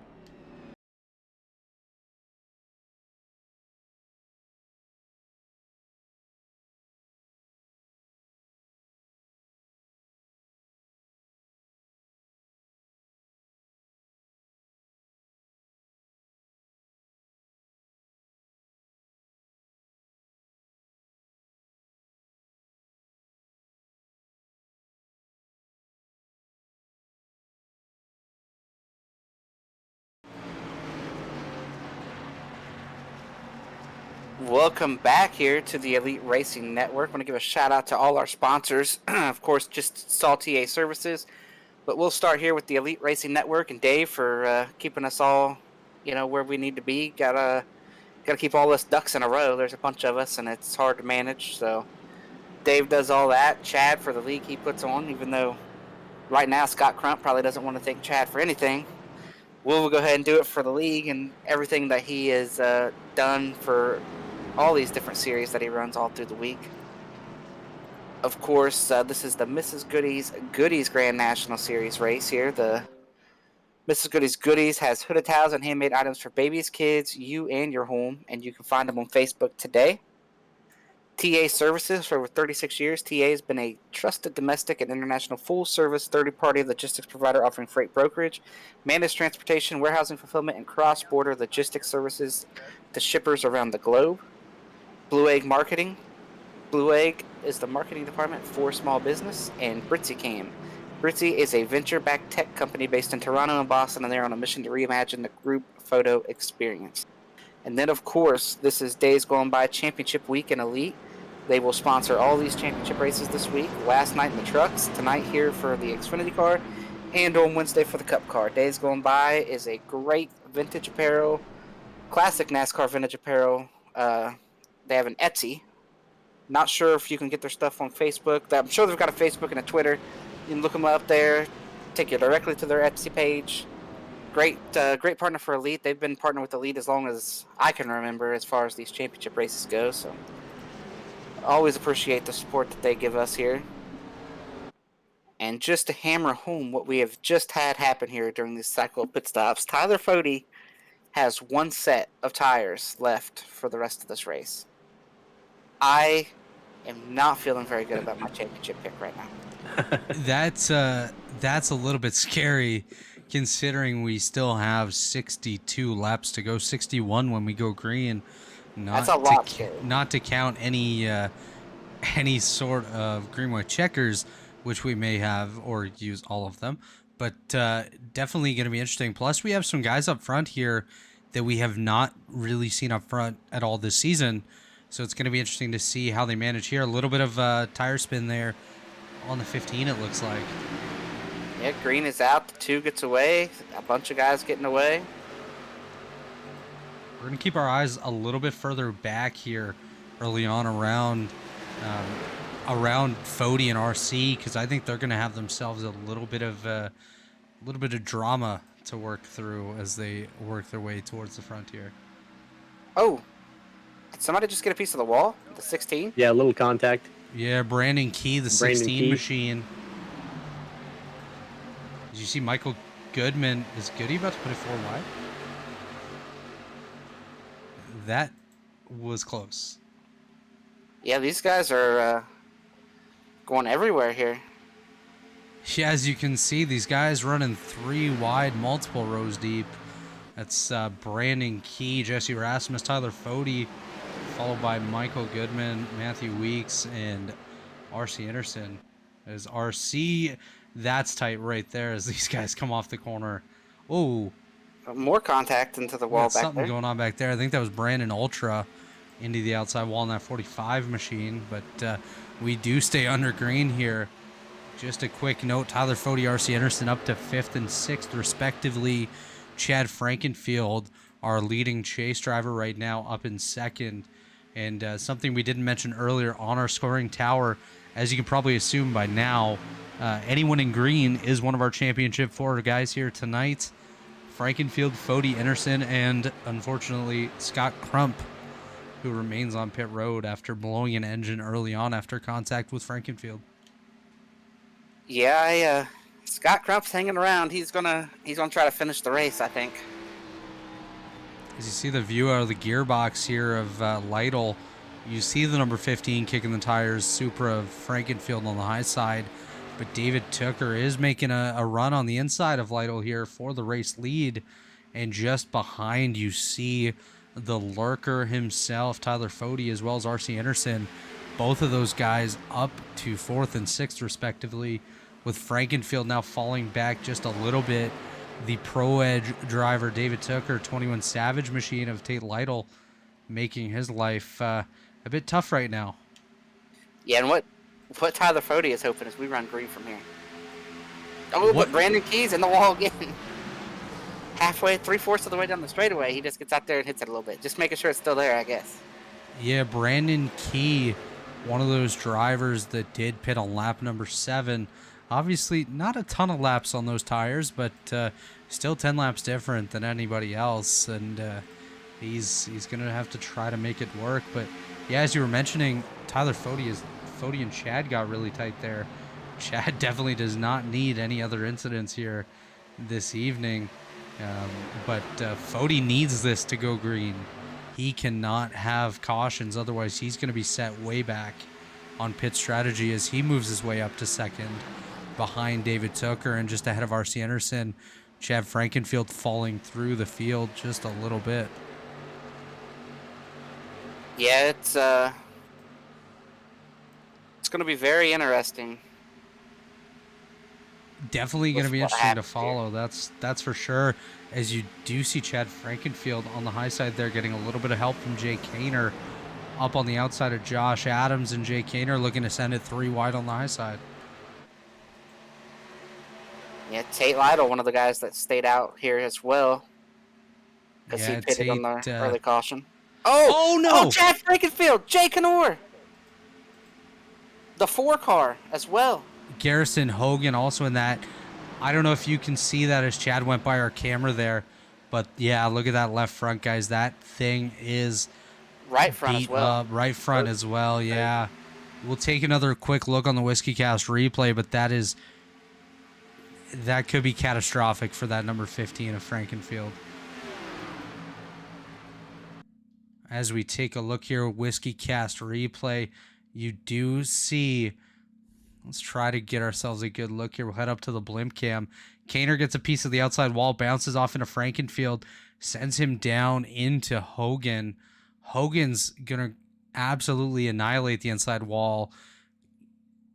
Welcome back here to the Elite Racing Network. I want to give a shout out to all our sponsors. Of course, just Saw TA Services. But we'll start here with the Elite Racing Network and Dave for keeping us all, where we need to be. Gotta keep all us ducks in a row. There's a bunch of us, and it's hard to manage. So Dave does all that. Chad for the league he puts on, even though right now Scott Crump probably doesn't want to thank Chad for anything. We'll go ahead and do it for the league and everything that he has done for all these different series that he runs all through the week. Of course, this is the Mrs. Goody's Grand National Series race here. The Mrs. Goodies has hooded towels and handmade items for babies, kids, you, and your home, and you can find them on Facebook today. TA Services, for over 36 years, TA has been a trusted domestic and international full-service third-party logistics provider offering freight brokerage, managed transportation, warehousing fulfillment, and cross-border logistics services to shippers around the globe. Blue Egg Marketing. Blue Egg is the marketing department for small business, and Britzy Cam. Britzy is a venture-backed tech company based in Toronto and Boston, and they're on a mission to reimagine the group photo experience. And then, of course, this is Days Gone By Championship Week in Elite. They will sponsor all these championship races this week. Last night in the trucks, tonight here for the Xfinity car, and on Wednesday for the Cup car. Days Gone By is a great vintage apparel, classic NASCAR vintage apparel. They have an Etsy. Not sure if you can get their stuff on Facebook. I'm sure they've got a Facebook and a Twitter. You can look them up there, take you directly to their Etsy page. Great partner for Elite. They've been partnered with Elite as long as I can remember as far as these championship races go. So always appreciate the support that they give us here. And just to hammer home what we have just had happen here during these cycle of pit stops, Tyler Fode has one set of tires left for the rest of this race. I am not feeling very good about my championship pick right now. That's a little bit scary, considering we still have 62 laps to go, 61 when we go green. That's a lot scary. Not to count any sort of green white checkers, which we may have or use all of them. But definitely going to be interesting. Plus, we have some guys up front here that we have not really seen up front at all this season. So it's going to be interesting to see how they manage here. A little bit of tire spin there on the 15, it looks like. Yeah, green is out. The 2 gets away. A bunch of guys getting away. We're going to keep our eyes a little bit further back here early on around Fode and RC, because I think they're going to have themselves a little bit of drama to work through as they work their way towards the frontier. Oh, did somebody just get a piece of the wall? The 16? Yeah, a little contact. Yeah, Brandon Key, the 16 machine. Did you see Michael Goodman? Is Goody about to put it 4 wide? That was close. Yeah, these guys are going everywhere here. Yeah, as you can see, these guys running 3 wide, multiple rows deep. That's Brandon Key, Jesse Rasmus, Tyler Fode, followed by Michael Goodman, Matthew Weeks, and RC Anderson. As RC, that's tight right there as these guys come off the corner. Oh, more contact into the wall back something there. Going on back there. I think that was Brandon Ultra into the outside wall in that 45 machine, but we do stay under green here. Just a quick note, Tyler Fode, RC Anderson up to 5th and 6th respectively. Chad Frankenfield, our leading chase driver right now, up in 2nd. And something we didn't mention earlier on our scoring tower, as you can probably assume by now, anyone in green is one of our championship 4 guys here tonight. Frankenfield, Fode, Anderson, and unfortunately Scott Crump, who remains on pit road after blowing an engine early on after contact with Frankenfield. Yeah, Scott Crump's hanging around. He's gonna try to finish the race, I think. As you see the view out of the gearbox here of Lytle, you see the number 15 kicking the tires, Supra of Frankenfield on the high side, but David Tucker is making a run on the inside of Lytle here for the race lead, and just behind you see the lurker himself, Tyler Fode, as well as RC Anderson. Both of those guys up to 4th and 6th respectively, with Frankenfield now falling back just a little bit. The Pro Edge driver, David Tucker, 21 Savage machine of Tate Lytle, making his life a bit tough right now. Yeah, and what Tyler Fody is hoping is we run green from here. Oh, What- but Brandon Key's in the wall again. Halfway, 3/4 of the way down the straightaway, he just gets out there and hits it a little bit. Just making sure it's still there, I guess. Yeah, Brandon Key, one of those drivers that did pit on lap number 7. Obviously, not a ton of laps on those tires, but still 10 laps different than anybody else, and he's going to have to try to make it work. But yeah, as you were mentioning, Tyler Fody and Chad got really tight there. Chad definitely does not need any other incidents here this evening. But Fody needs this to go green. He cannot have cautions, otherwise he's going to be set way back on pit strategy as he moves his way up to second behind David Tooker and just ahead of R.C. Anderson. Chad Frankenfield falling through the field just a little bit. Yeah, it's going to be very interesting. Definitely going to be What interesting to happens follow. That's for sure. As you do see Chad Frankenfield on the high side there, getting a little bit of help from Jay Kaner up on the outside of Josh Adams, and Jay Kaner looking to send it 3 wide on the high side. Yeah, Tate Lytle, one of the guys that stayed out here as well, because Yeah, he pitted on the Tate, early caution. Oh, no! Oh, Chad Frankenfield, Jay Canor, the 4 car as well. Garrison Hogan also in that. I don't know if you can see that as Chad went by our camera there, but yeah, look at that left front, guys. That thing is Right front as beat well. up. Right front as well, yeah. We'll take another quick look on the Whiskey Cast replay, but that could be catastrophic for that number 15 of Frankenfield. As we take a look here, Whiskey Cast replay, you do see. Let's try to get ourselves a good look here. We'll head up to the blimp cam. Kaner gets a piece of the outside wall, bounces off into Frankenfield, sends him down into Hogan. Hogan's going to absolutely annihilate the inside wall,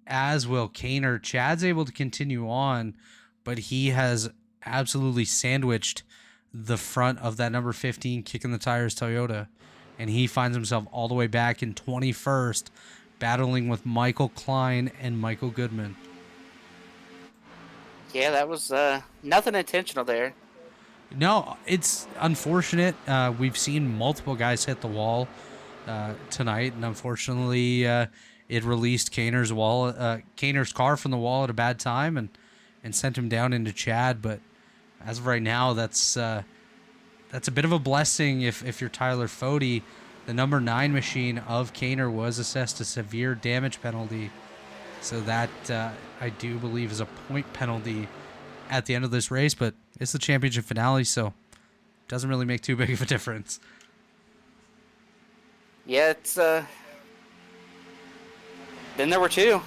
as will Kaner. Chad's able to continue on, but he has absolutely sandwiched the front of that number 15 kicking the tires Toyota, and he finds himself all the way back in 21st, battling with Michael Klein and Michael Goodman. Yeah, that was nothing intentional there. No, it's unfortunate. We've seen multiple guys hit the wall tonight, and unfortunately, it released Kaner's car from the wall at a bad time and sent him down into Chad. But as of right now, that's a bit of a blessing if you're Tyler Fody. The number 9 machine of Kaner was assessed a severe damage penalty. So that, I do believe, is a point penalty at the end of this race. But it's the championship finale, so it doesn't really make too big of a difference. Yeah, it's then there were 2.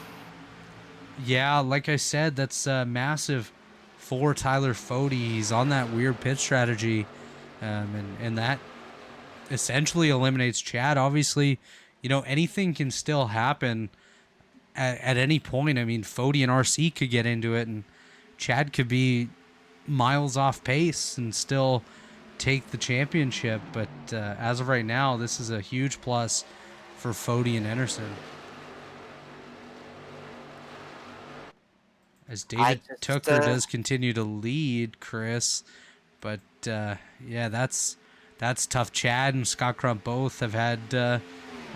Yeah, like I said, that's massive for Tyler Fody. He's on that weird pit strategy, and that essentially eliminates Chad. Obviously, anything can still happen at any point. I mean, Fody and RC could get into it, and Chad could be miles off pace and still take the championship. But as of right now, this is a huge plus for Fody and Anderson. As David Tooker does continue to lead, Chris. But yeah, that's tough. Chad and Scott Crump both have had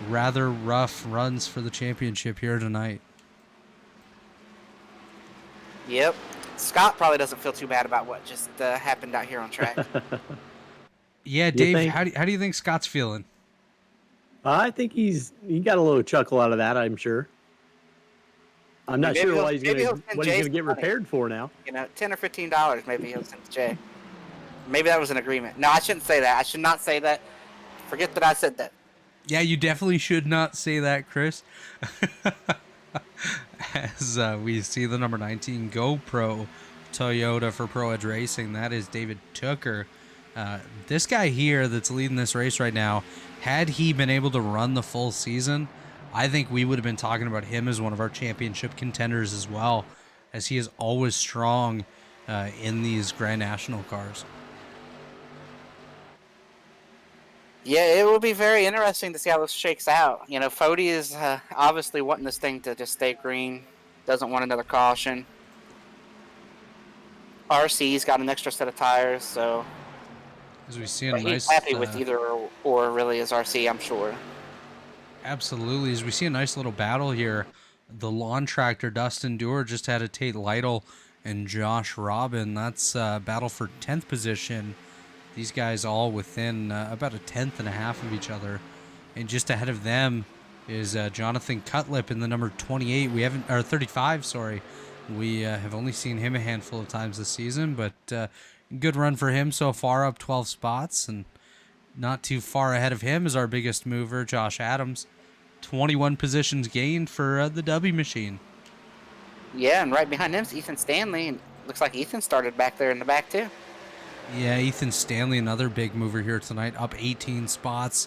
rather rough runs for the championship here tonight. Yep. Scott probably doesn't feel too bad about what just happened out here on track. Yeah, Dave, how do you think Scott's feeling? I think he got a little chuckle out of that, I'm sure. I'm not sure what he's gonna get repaired for now. $10 or $15, maybe he'll send to Jay. Maybe that was an agreement. No, I shouldn't say that. I should not say that. Forget that I said that. Yeah, you definitely should not say that, Chris. As we see the number 19 GoPro Toyota for Pro Edge Racing, that is David Tooker. This guy here that's leading this race right now, had he been able to run the full season, I think we would have been talking about him as one of our championship contenders as well, as he is always strong in these Grand National cars. Yeah, it will be very interesting to see how this shakes out. You know, Fody is obviously wanting this thing to just stay green. Doesn't want another caution. RC's got an extra set of tires, so As we see a but he's nice, happy with either or really as RC, I'm sure. absolutely, as we see a nice little battle here. The lawn tractor Dustin Dewar just had a Tate Lytle and Josh Robin. That's battle for 10th position. These guys all within about a tenth and a half of each other. And just ahead of them is Jonathan Cutlip in the number 28. We haven't, or 35, sorry. We have only seen him a handful of times this season, but good run for him so far, up 12 spots. And not too far ahead of him is our biggest mover, Josh Adams. 21 positions gained for the W machine. Yeah, and right behind him is Ethan Stanley. And looks like Ethan started back there in the back, too. Yeah, Ethan Stanley, another big mover here tonight, up 18 spots.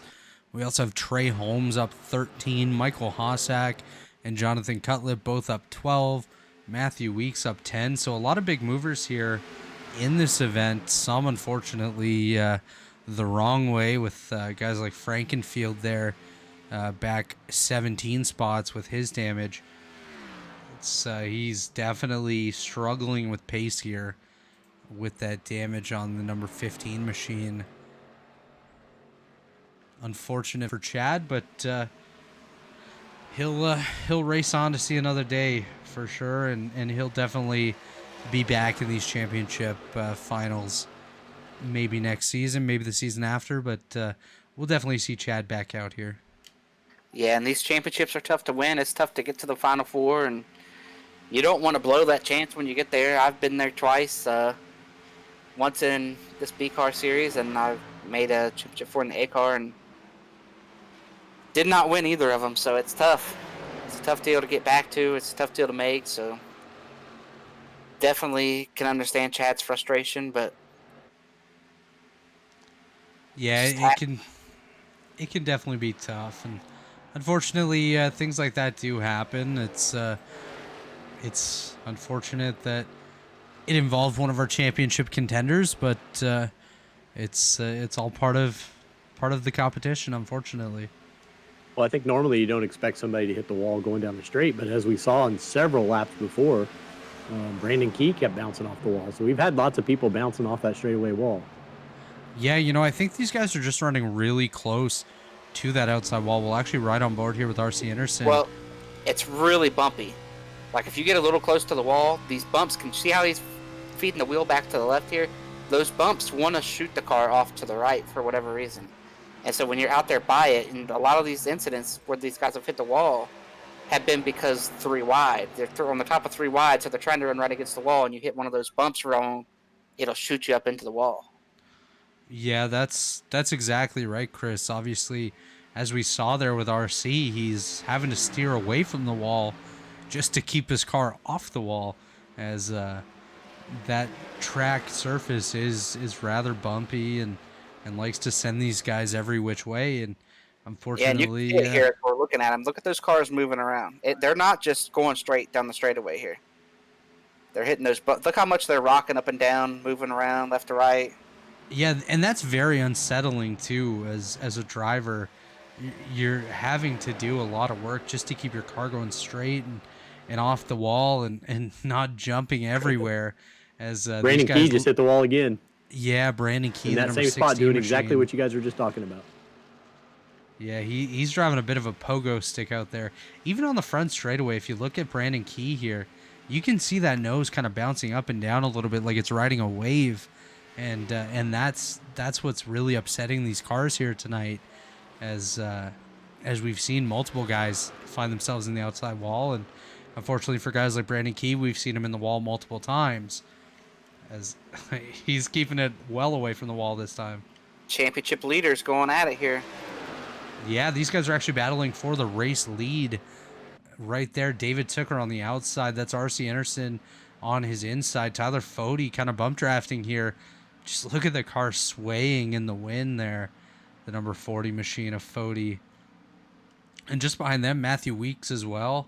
We also have Trey Holmes up 13, Michael Hossack and Jonathan Cutlip both up 12, Matthew Weeks up 10. So a lot of big movers here in this event. Some, unfortunately, the wrong way with guys like Frankenfield there, back 17 spots with his damage. He's definitely struggling with pace here with that damage on the number 15 machine. Unfortunate for Chad, but he'll race on to see another day for sure, and he'll definitely be back in these championship finals maybe next season, maybe the season after, but we'll definitely see Chad back out here. Yeah, and these championships are tough to win. It's tough to get to the Final Four, and you don't want to blow that chance when you get there. I've been there twice. Once in this B car series, and I made a championship for in the A car, and did not win either of them. So it's tough. It's a tough deal to get back to. It's a tough deal to make. So definitely can understand Chad's frustration, but yeah, it can definitely be tough, and unfortunately, things like that do happen. It's unfortunate that it involved one of our championship contenders, but it's all part of the competition, unfortunately. Well, I think normally you don't expect somebody to hit the wall going down the straight, but as we saw in several laps before, Brandon Key kept bouncing off the wall. So we've had lots of people bouncing off that straightaway wall. Yeah, I think these guys are just running really close to that outside wall. We'll actually ride on board here with RC Anderson. well, it's really bumpy. Like if you get a little close to the wall, these bumps can see how he's feeding the wheel back to the left here. Those bumps want to shoot the car off to the right for whatever reason. And so when you're out there by it, and a lot of these incidents where these guys have hit the wall have been because 3 wide. They're on the top of 3 wide, so they're trying to run right against the wall, and you hit one of those bumps wrong, it'll shoot you up into the wall. Yeah, that's exactly right, Chris. Obviously, as we saw there with RC, he's having to steer away from the wall just to keep his car off the wall, as that track surface is rather bumpy and likes to send these guys every which way. And unfortunately, yeah, and you can see it here as we're looking at them. Look at those cars moving around. They're not just going straight down the straightaway here. They're hitting those. But look how much they're rocking up and down, moving around left to right. Yeah, and that's very unsettling too. As a driver, you're having to do a lot of work just to keep your car going straight and off the wall and not jumping everywhere. As Brandon Key just hit the wall again. Yeah, Brandon Key in that same spot, doing exactly what you guys were just talking about. Yeah, he's driving a bit of a pogo stick out there. Even on the front straightaway, if you look at Brandon Key here, you can see that nose kind of bouncing up and down a little bit like it's riding a wave. And that's what's really upsetting these cars here tonight, as we've seen multiple guys find themselves in the outside wall, and unfortunately for guys like Brandon Key, we've seen him in the wall multiple times, as he's keeping it well away from the wall this time. Championship leaders going at it here. Yeah, these guys are actually battling for the race lead right there. David Tooker on the outside. That's RC Anderson on his inside. Tyler Fody kind of bump drafting here. Just look at the car swaying in the wind there. The number 40 machine of Fody. And just behind them, Matthew Weeks as well.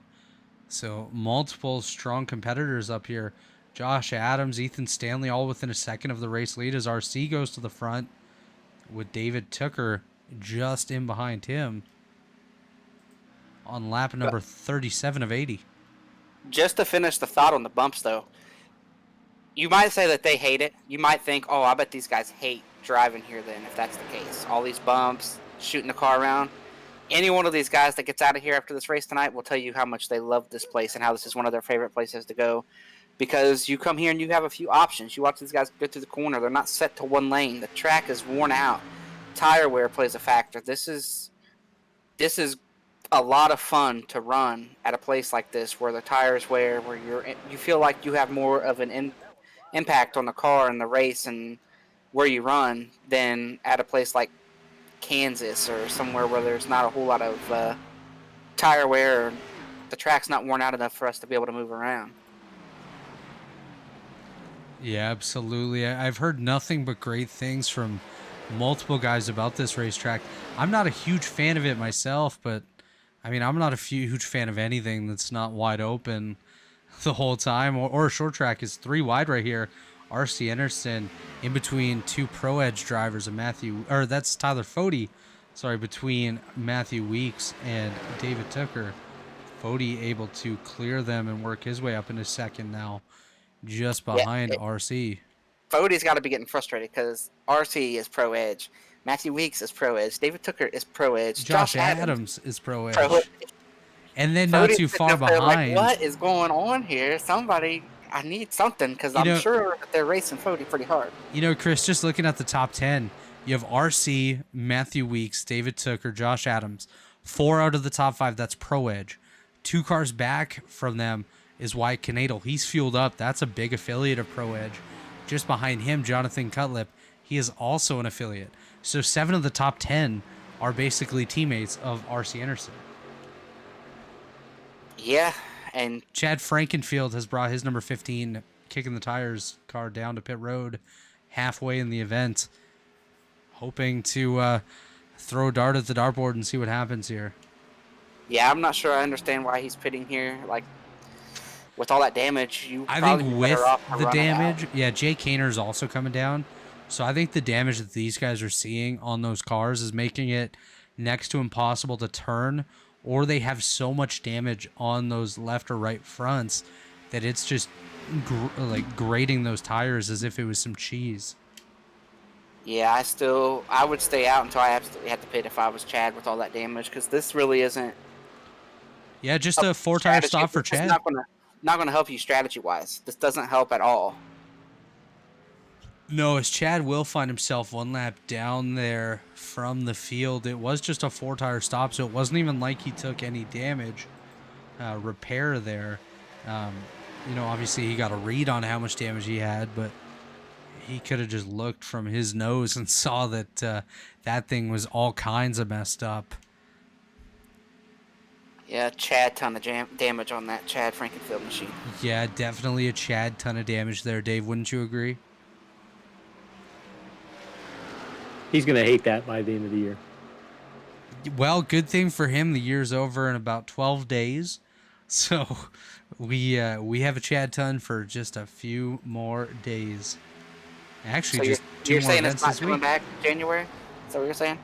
So multiple strong competitors up here. Josh Adams, Ethan Stanley, all within a second of the race lead as RC goes to the front with David Tooker just in behind him on lap number 37 of 80. Just to finish the thought on the bumps, though, you might say that they hate it. You might think, oh, I bet these guys hate driving here then, if that's the case. All these bumps, shooting the car around. Any one of these guys that gets out of here after this race tonight will tell you how much they love this place and how this is one of their favorite places to go. Because you come here and you have a few options. You watch these guys go through the corner. They're not set to one lane. The track is worn out. Tire wear plays a factor. This is a lot of fun to run at a place like this where the tires wear, where you feel like you have more of an impact on the car and the race and where you run than at a place like Kansas or somewhere where there's not a whole lot of tire wear or the track's not worn out enough for us to be able to move around. Yeah, absolutely. I've heard nothing but great things from multiple guys about this racetrack. I'm not a huge fan of it myself, but I mean, I'm not a huge fan of anything that's not wide open the whole time, or a short track. Is 3 wide right here. RC Anderson in between 2 Pro Edge drivers of that's Tyler Fode, between Matthew Weeks and David Tooker. Fode able to clear them and work his way up into second now, just behind RC. Fode's got to be getting frustrated because RC is Pro Edge. Matthew Weeks is Pro Edge. David Tooker is Pro Edge. Josh Adams is Pro Edge. And then not too far behind. Like, what is going on here? Somebody, I need something because I'm sure that they're racing Fode pretty hard. You know, Chris, just looking at the top 10, you have RC, Matthew Weeks, David Tooker, Josh Adams. 4 out of the top 5, that's Pro Edge. 2 cars back from them is Wyatt Canadle. He's fueled up. That's a big affiliate of Pro Edge. Just behind him, Jonathan Cutlip. He is also an affiliate. So 7 of the top 10 are basically teammates of RC Anderson. Yeah, and Chad Frankenfield has brought his number 15 kicking the tires car down to pit road halfway in the event, hoping to throw a dart at the dartboard and see what happens here. Yeah, I'm not sure I understand why he's pitting here. Like, with all that damage, I think with the damage, Jay Kaner's also coming down. So I think the damage that these guys are seeing on those cars is making it next to impossible to turn, or they have so much damage on those left or right fronts that it's just grating those tires as if it was some cheese. Yeah, I would stay out until I absolutely had to pit if I was Chad with all that damage, because this really isn't. Yeah, just a 4-tire stop for Chad. It's not going to help you strategy-wise. This doesn't help at all. No, as Chad will find himself 1 lap down there from the field. It was just a 4-tire stop, so it wasn't even like he took any damage. Repair there. Obviously he got a read on how much damage he had, but he could have just looked from his nose and saw that that thing was all kinds of messed up. Yeah, Chad ton of damage on that Chad Frankenfield machine. Yeah, definitely a Chad ton of damage there, Dave. Wouldn't you agree? He's going to hate that by the end of the year. Well, good thing for him, the year's over in about 12 days. So we have a Chad ton for just a few more days. Actually, so just you're 2 more saying events it's not this coming week. back in January? Is that what you're saying?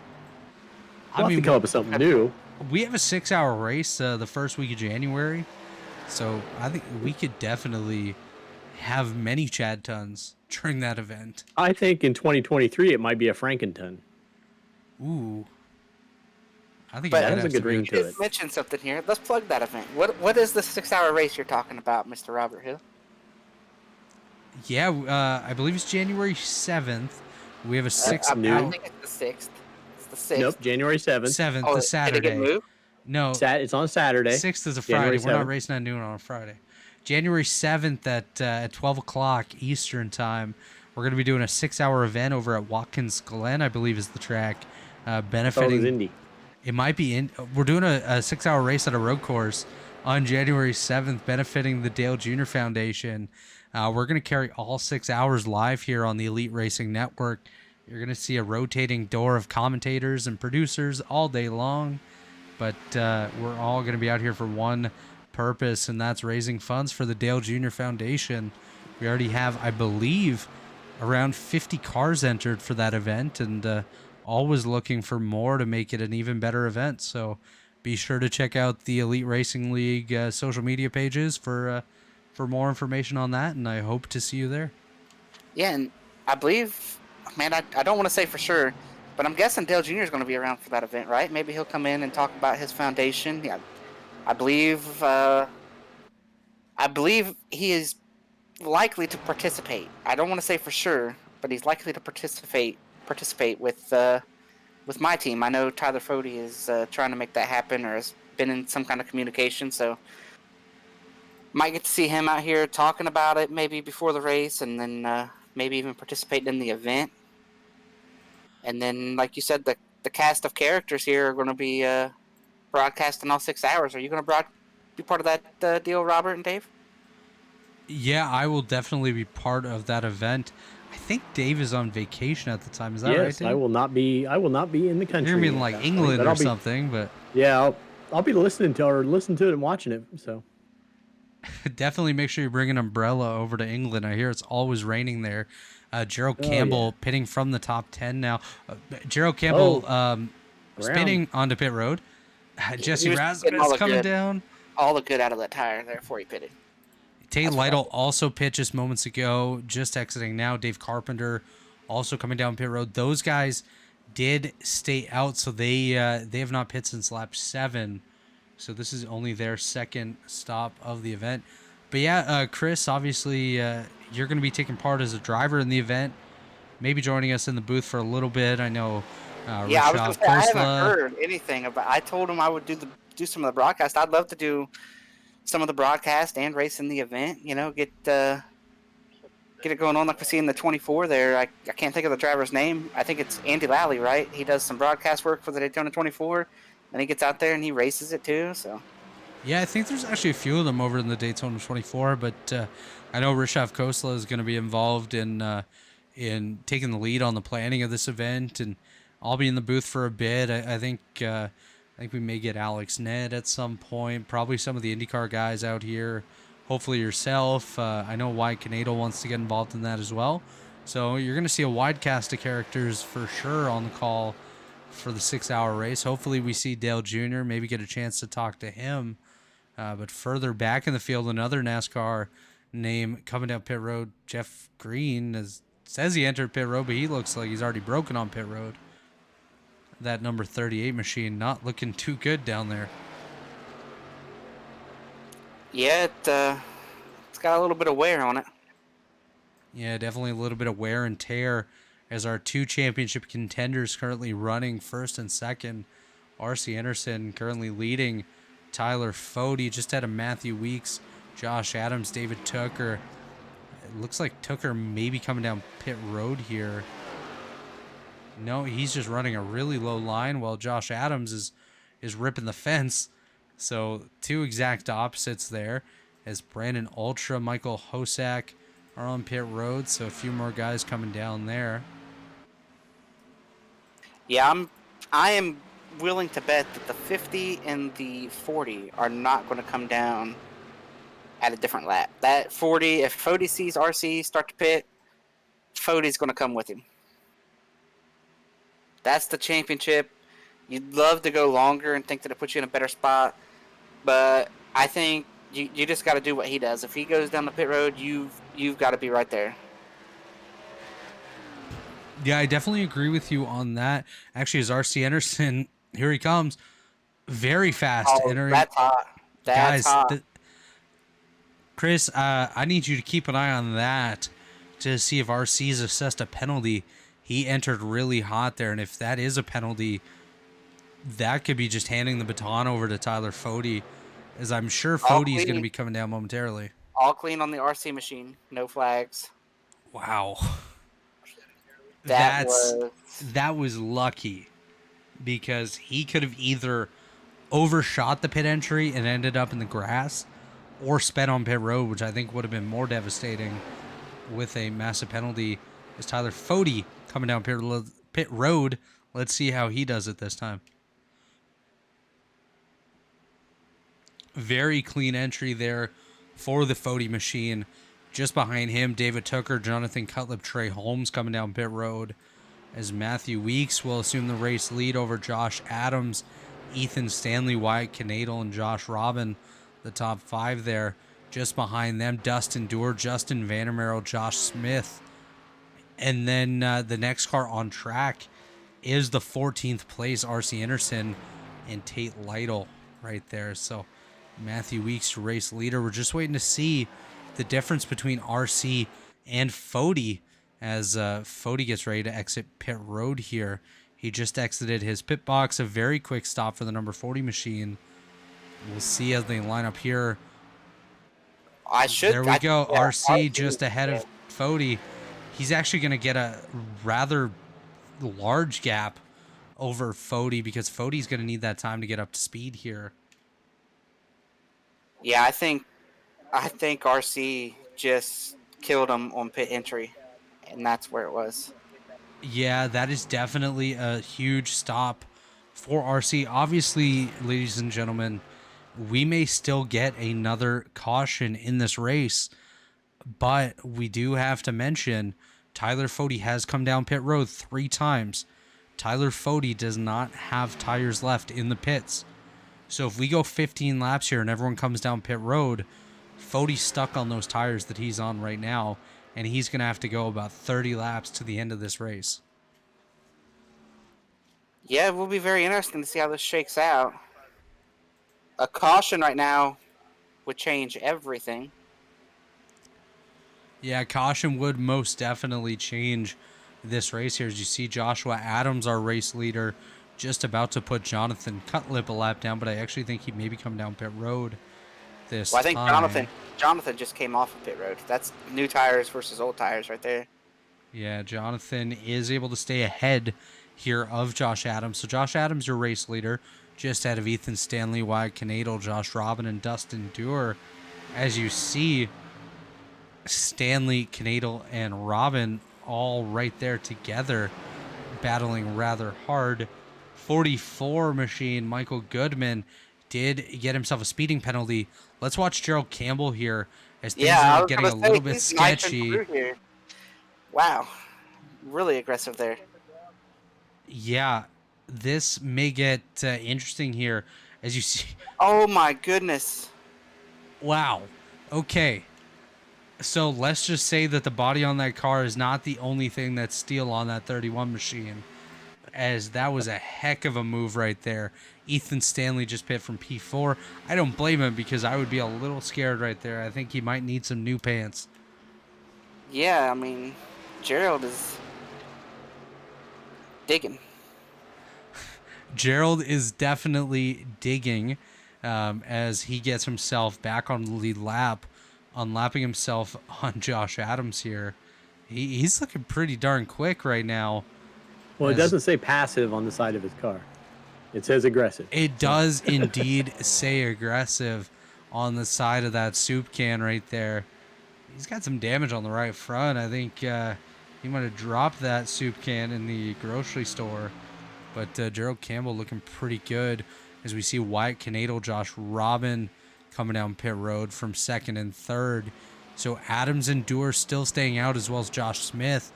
I mean, come up with something new. We have a 6-hour race the first week of January, so I think we could definitely have many Chad tons during that event. I think in 2023 it might be a Frankenton. Ooh. I think that has a good ring to it. You mentioned something here. Let's plug that event. What is the 6-hour race you're talking about, Mr. Robert Hill? Yeah, I believe it's January 7th. We have a 6-hour. I think it's the 6th. It's the 6th. Nope, January 7th. 7th, the Saturday. Did it get moved? No. It's on Saturday. 6th is a Friday. We're not racing at noon on a Friday. January 7th at 12 o'clock Eastern time. We're going to be doing a 6-hour event over at Watkins Glen, I believe is the track, benefiting. Indy. It might be we're doing a 6-hour race at a road course on January 7th, benefiting the Dale Jr. Foundation. We're going to carry all 6 hours live here on the Elite Racing Network. You're going to see a rotating door of commentators and producers all day long, but we're all going to be out here for one purpose, and that's raising funds for the Dale Jr. Foundation. We already have, I believe, around 50 cars entered for that event, and always looking for more to make it an even better event. So be sure to check out the Elite Racing League social media pages for more information on that, and I hope to see you there. Yeah, and I believe, man, I don't want to say for sure, but I'm guessing Dale Jr. is going to be around for that event, right? Maybe he'll come in and talk about his foundation. Yeah, I believe he is likely to participate. I don't want to say for sure, but he's likely to participate with my team. I know Tyler Fody is trying to make that happen, or has been in some kind of communication, so might get to see him out here talking about it maybe before the race, and then maybe even participating in the event. And then, like you said, the cast of characters here are going to be broadcasting all 6 hours. Are you going to be part of that deal, Robert and Dave? Yeah, I will definitely be part of that event. I think Dave is on vacation at the time. Is that right, Yes, Dave? I will not be in the country. You're in like at that point, England but or I'll be- something, but Yeah, I'll be listening to it and watching it. So definitely make sure you bring an umbrella over to England. I hear it's always raining there. Gerald Campbell pitting from the top 10 now. Gerald Campbell spinning onto pit road. Jesse Rasmus coming down. All the good out of that tire there before he pitted. Tate Lytle also pitched just moments ago, just exiting now. Dave Carpenter also coming down pit road. Those guys did stay out, so they have not pit since lap 7. So this is only their second stop of the event. But yeah, Chris, obviously you're going to be taking part as a driver in the event. Maybe joining us in the booth for a little bit. I know. Yeah, I was going to say, I haven't heard anything about. I told him I would do some of the broadcast. I'd love to do some of the broadcast and race in the event. You know, get it going on like we see in the 24 there. I can't think of the driver's name. I think it's Andy Lally, right? He does some broadcast work for the Daytona 24, and he gets out there and he races it too. So. Yeah, I think there's actually a few of them over in the Daytona 24, but I know Rishav Khosla is going to be involved in taking the lead on the planning of this event, and I'll be in the booth for a bit. I think we may get Alex Ned at some point, probably some of the IndyCar guys out here, hopefully yourself. I know Wyatt Canado wants to get involved in that as well. So you're going to see a wide cast of characters for sure on the call for the 6-hour race. Hopefully we see Dale Jr., maybe get a chance to talk to him. But further back in the field, another NASCAR name coming down pit road, Jeff Green, says he entered pit road, but he looks like he's already broken on pit road. That number 38 machine not looking too good down there. Yeah, it's got a little bit of wear on it. Yeah, definitely a little bit of wear and tear as our two championship contenders currently running first and second. R.C. Anderson currently leading. Tyler Fody just had a Matthew Weeks, Josh Adams, David Tucker. It looks like Tucker may be coming down pit road here. No, he's just running a really low line while Josh Adams is ripping the fence. So two exact opposites there as Brandon Ultra, Michael Hosack are on pit road. So a few more guys coming down there. Yeah, I am willing to bet that the 50 and the 40 are not going to come down at a different lap. That 40, if Fody sees RC start to pit, Fody's going to come with him. That's the championship. You'd love to go longer and think that it puts you in a better spot, but I think you just got to do what he does. If he goes down the pit road, you've got to be right there. Yeah, I definitely agree with you on that. Actually, as R.C. Anderson, here he comes, very fast. Entering. That's hot. That's hot. Chris, I need you to keep an eye on that to see if R.C.'s assessed a penalty. He entered really hot there, and if that is a penalty, that could be just handing the baton over to Tyler Fody, as I'm sure Fody's going to be coming down momentarily. All clean on the RC machine. No flags. Wow. That was lucky, because he could have either overshot the pit entry and ended up in the grass, or sped on pit road, which I think would have been more devastating with a massive penalty. As Tyler Fody coming down pit road. Let's see how he does it this time. Very clean entry there for the Fody machine. Just behind him, David Tucker, Jonathan Cutlip, Trey Holmes coming down pit road. as Matthew Weeks will assume the race lead over Josh Adams, Ethan Stanley, Wyatt Canadle, and Josh Robin, the top 5 there. Just behind them, Dustin Doer, Justin Vandermeer, Josh Smith. And then the next car on track is the 14th place RC Anderson and Tate Lytle right there. So Matthew Weeks, race leader. We're just waiting to see the difference between RC and Fody as Fody gets ready to exit pit road here. He just exited his pit box. A very quick stop for the number 40 machine. We'll see as they line up here. There we go. RC just ahead of Fody. He's actually going to get a rather large gap over Fody because Fody's going to need that time to get up to speed here. Yeah, I think RC just killed him on pit entry, and that's where it was. Yeah, that is definitely a huge stop for RC. Obviously, ladies and gentlemen, we may still get another caution in this race, but we do have to mention Tyler Fody has come down pit road 3 times. Tyler Fody does not have tires left in the pits. So if we go 15 laps here and everyone comes down pit road, Fody's stuck on those tires that he's on right now, and he's going to have to go about 30 laps to the end of this race. Yeah, it will be very interesting to see how this shakes out. A caution right now would change everything. Yeah, caution would most definitely change this race here. As you see, Joshua Adams, our race leader, just about to put Jonathan Cutlip a lap down, but I actually think he maybe come down pit road this I think time. Jonathan just came off of pit road. That's new tires versus old tires right there. Yeah, Jonathan is able to stay ahead here of Josh Adams. So Josh Adams, your race leader, just ahead of Ethan Stanley, Wyatt Canadle, Josh Robin, and Dustin Doer. As you see, Stanley, Canadle, and Robin all right there together, battling rather hard. 44 machine, Michael Goodman, did get himself a speeding penalty. Let's watch Gerald Campbell here as things are getting a little bit sketchy. Wow. Really aggressive there. Yeah, this may get interesting here as you see. Oh my goodness. Wow. Okay. So let's just say that the body on that car is not the only thing that's steel on that 31 machine, as that was a heck of a move right there. Ethan Stanley just pit from P4. I don't blame him because I would be a little scared right there. I think he might need some new pants. Yeah, I mean, Gerald is digging. Gerald is definitely digging as he gets himself back on the lead lap, unlapping himself on Josh Adams here. He's looking pretty darn quick right now. Well, it doesn't say passive on the side of his car. It says aggressive. It does indeed say aggressive on the side of that soup can right there. He's got some damage on the right front. I think he might have dropped that soup can in the grocery store. But Gerald Campbell looking pretty good as we see Wyatt Canadle, Josh Robin coming down pit road from second and third. So Adams and Doer still staying out, as well as Josh Smith.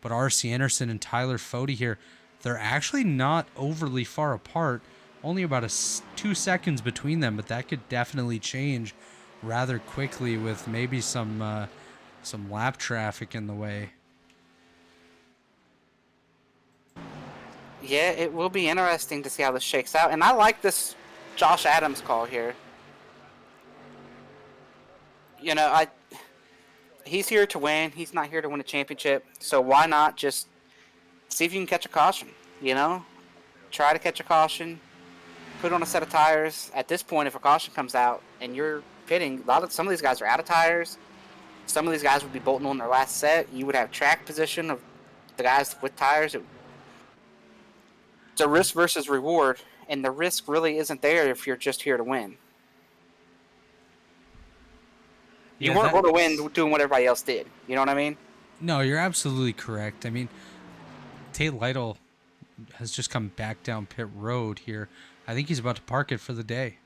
But RC Anderson and Tyler Fody here, they're actually not overly far apart. Only about 2 seconds between them, but that could definitely change rather quickly with maybe some lap traffic in the way. Yeah, it will be interesting to see how this shakes out. And I like this Josh Adams call here. You know, he's here to win. He's not here to win a championship. So why not just see if you can catch a caution, you know? Try to catch a caution. Put on a set of tires. At this point, if a caution comes out and you're pitting, some of these guys are out of tires. Some of these guys would be bolting on their last set. You would have track position of the guys with tires. It's a risk versus reward, and the risk really isn't there if you're just here to win. You weren't going to win doing what everybody else did. You know what I mean? No, you're absolutely correct. I mean, Tate Lytle has just come back down pit road here. I think he's about to park it for the day.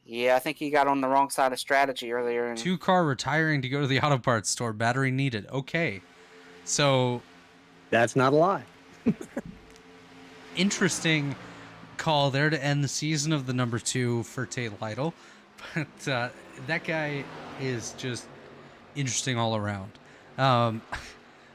Yeah, I think he got on the wrong side of strategy earlier. 2 car retiring to go to the auto parts store. Battery needed. Okay. So That's not a lie. Interesting call there to end the season of the number 2 for Tate Lytle. But that guy is just interesting all around.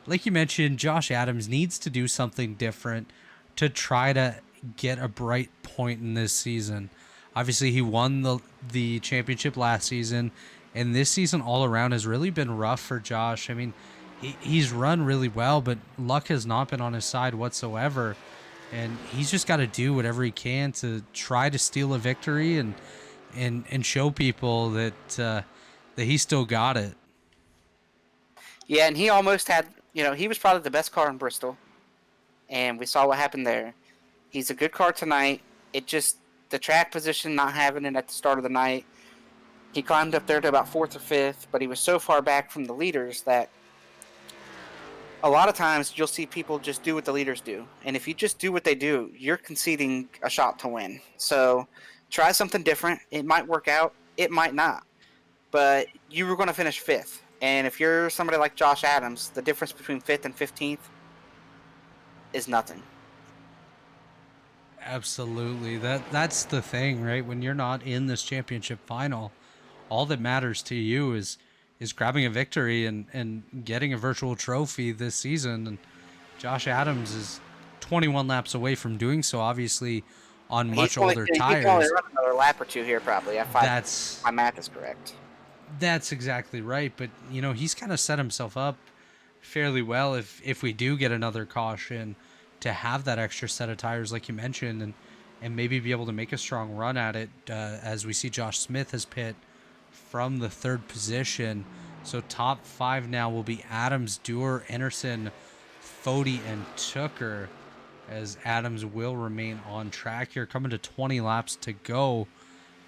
Like you mentioned, Josh Adams needs to do something different to try to get a bright point in this season. Obviously, he won the championship last season, and this season all around has really been rough for Josh. I mean, he's run really well, but luck has not been on his side whatsoever, and he's just got to do whatever he can to try to steal a victory and show people that that he still got it. Yeah, and he almost had, he was probably the best car in Bristol, and we saw what happened there. He's a good car tonight. It just, the track position, not having it at the start of the night, he climbed up there to about 4th or 5th, but he was so far back from the leaders that a lot of times you'll see people just do what the leaders do. And if you just do what they do, you're conceding a shot to win. So try something different. It might work out. It might not. But you were going to finish 5th. And if you're somebody like Josh Adams, the difference between 5th and 15th is nothing. Absolutely. That's the thing, right? When you're not in this championship final, all that matters to you is grabbing a victory and getting a virtual trophy this season. And Josh Adams is 21 laps away from doing so, obviously on much older tires. He can only run another lap or two here, probably. My math is correct. That's exactly right. But, he's kind of set himself up fairly well if we do get another caution to have that extra set of tires, like you mentioned, and maybe be able to make a strong run at it, as we see Josh Smith has pit from the 3rd position. So top 5 now will be Adams, Dewar, Anderson, Fody, and Tooker, as Adams will remain on track here, coming to 20 laps to go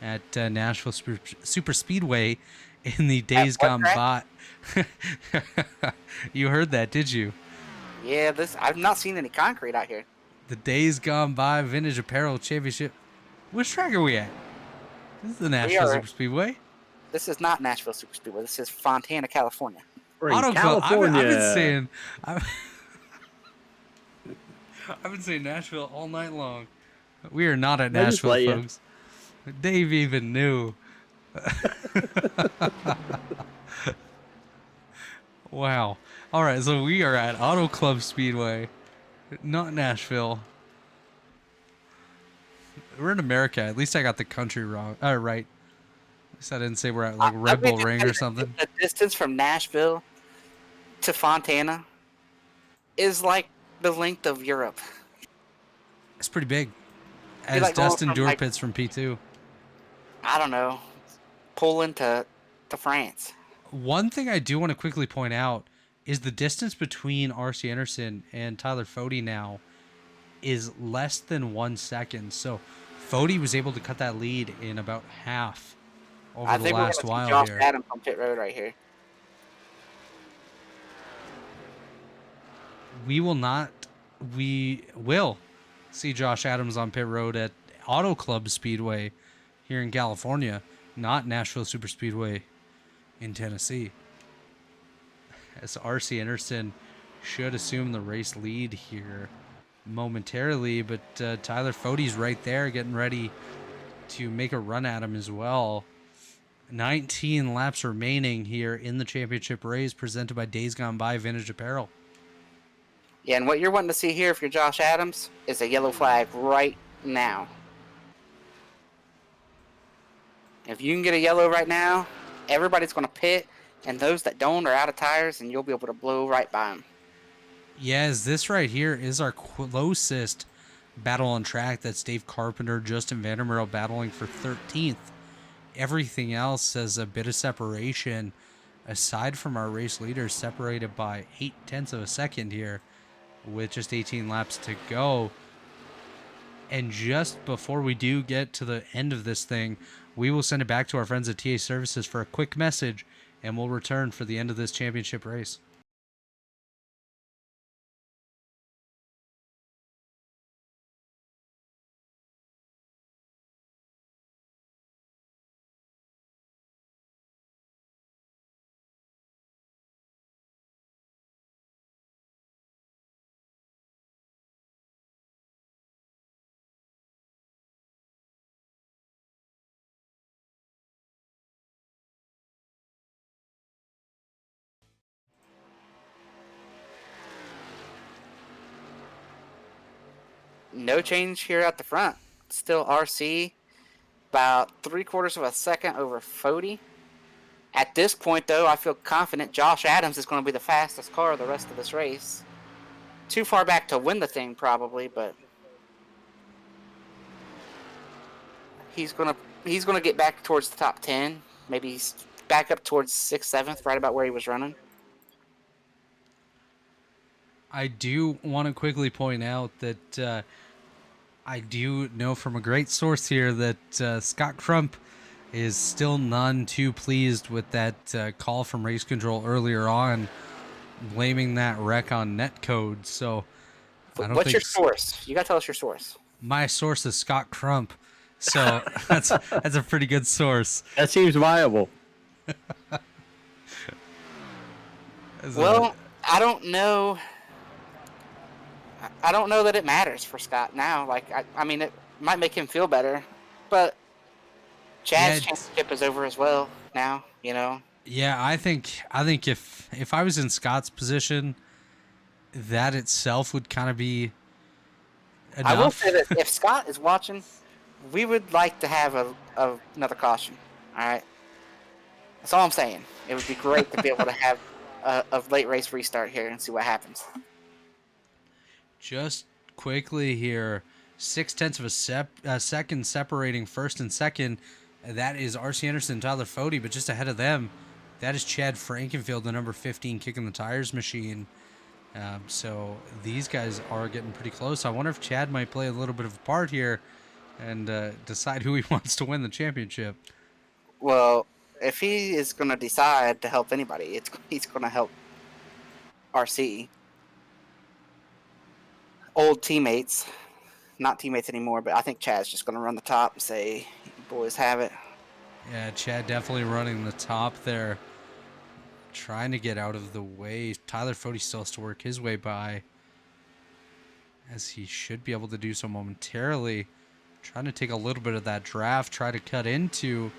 at Nashville Super Speedway in the days gone by. You heard that, did you? Yeah, I've not seen any concrete out here. The days gone by Vintage Apparel Championship. Which track are we at? This is the Nashville Super Speedway. This is not Nashville Super Speedway. This is Fontana, California. Auto Club. I've been saying I've been saying Nashville all night long. We are not at Nashville, folks. Dave even knew. Wow. All right, so we are at Auto Club Speedway, not Nashville. We're in America. At least I got the country wrong. Right. At least I didn't say we're at like Red Bull Ring or something. The distance from Nashville to Fontana is like the length of Europe. It's pretty big. As Dustin Dewar pits from P2. I don't know. Poland to France. One thing I do want to quickly point out is the distance between R.C. Anderson and Tyler Fody now is less than 1 second. So Fody was able to cut that lead in about half over the last while here. I think we're going to see Josh Adams on pit road right here. We will see Josh Adams on pit road at Auto Club Speedway here in California, not Nashville Super Speedway in Tennessee. As R.C. Anderson should assume the race lead here momentarily, but Tyler Fody's right there getting ready to make a run at him as well. 19 laps remaining here in the championship race presented by Days Gone By Vintage Apparel. Yeah, and what you're wanting to see here if you're Josh Adams is a yellow flag right now. If you can get a yellow right now, everybody's going to pit, and those that don't are out of tires, and you'll be able to blow right by them. Yes, this right here is our closest battle on track. That's Dave Carpenter, Justin Vandermeer battling for 13th. Everything else has a bit of separation, aside from our race leaders, separated by 0.8 of a second here with just 18 laps to go. And just before we do get to the end of this thing, we will send it back to our friends at TA Services for a quick message, and we'll return for the end of this championship race. no change here at the front. Still RC, about 3/4 of a second over Fody. At this point, though, I feel confident Josh Adams is going to be the fastest car the rest of this race. Too far back to win the thing, probably, but he's gonna get back towards the top 10. Maybe he's back up towards 6th, 7th, right about where he was running. I do want to quickly point out that I do know from a great source here that Scott Crump is still none too pleased with that call from race control earlier on, blaming that wreck on netcode. So, What's your source? You gotta tell us your source. My source is Scott Crump, so that's a pretty good source. That seems viable. Well, I don't know. I don't know that it matters for Scott now. Like, I mean, it might make him feel better, but Chad's championship is over as well now. You know. Yeah, I think if I was in Scott's position, that itself would kind of be enough. I will say that if Scott is watching, we would like to have another caution. All right, that's all I'm saying. It would be great to be able to have a late race restart here and see what happens. Just quickly here, 0.6 of a second separating first and second. That is R.C. Anderson and Tyler Fody, but just ahead of them, that is Chad Frankenfield, the number 15 kicking the tires machine. So these guys are getting pretty close. I wonder if Chad might play a little bit of a part here and decide who he wants to win the championship. Well, if he is going to decide to help anybody, he's going to help RC. Old teammates, not teammates anymore, but I think Chad's just going to run the top and say, "You boys have it." Yeah, Chad definitely running the top there, trying to get out of the way. Tyler Fody still has to work his way by, as he should be able to do so momentarily. Trying to take a little bit of that draft, try to cut into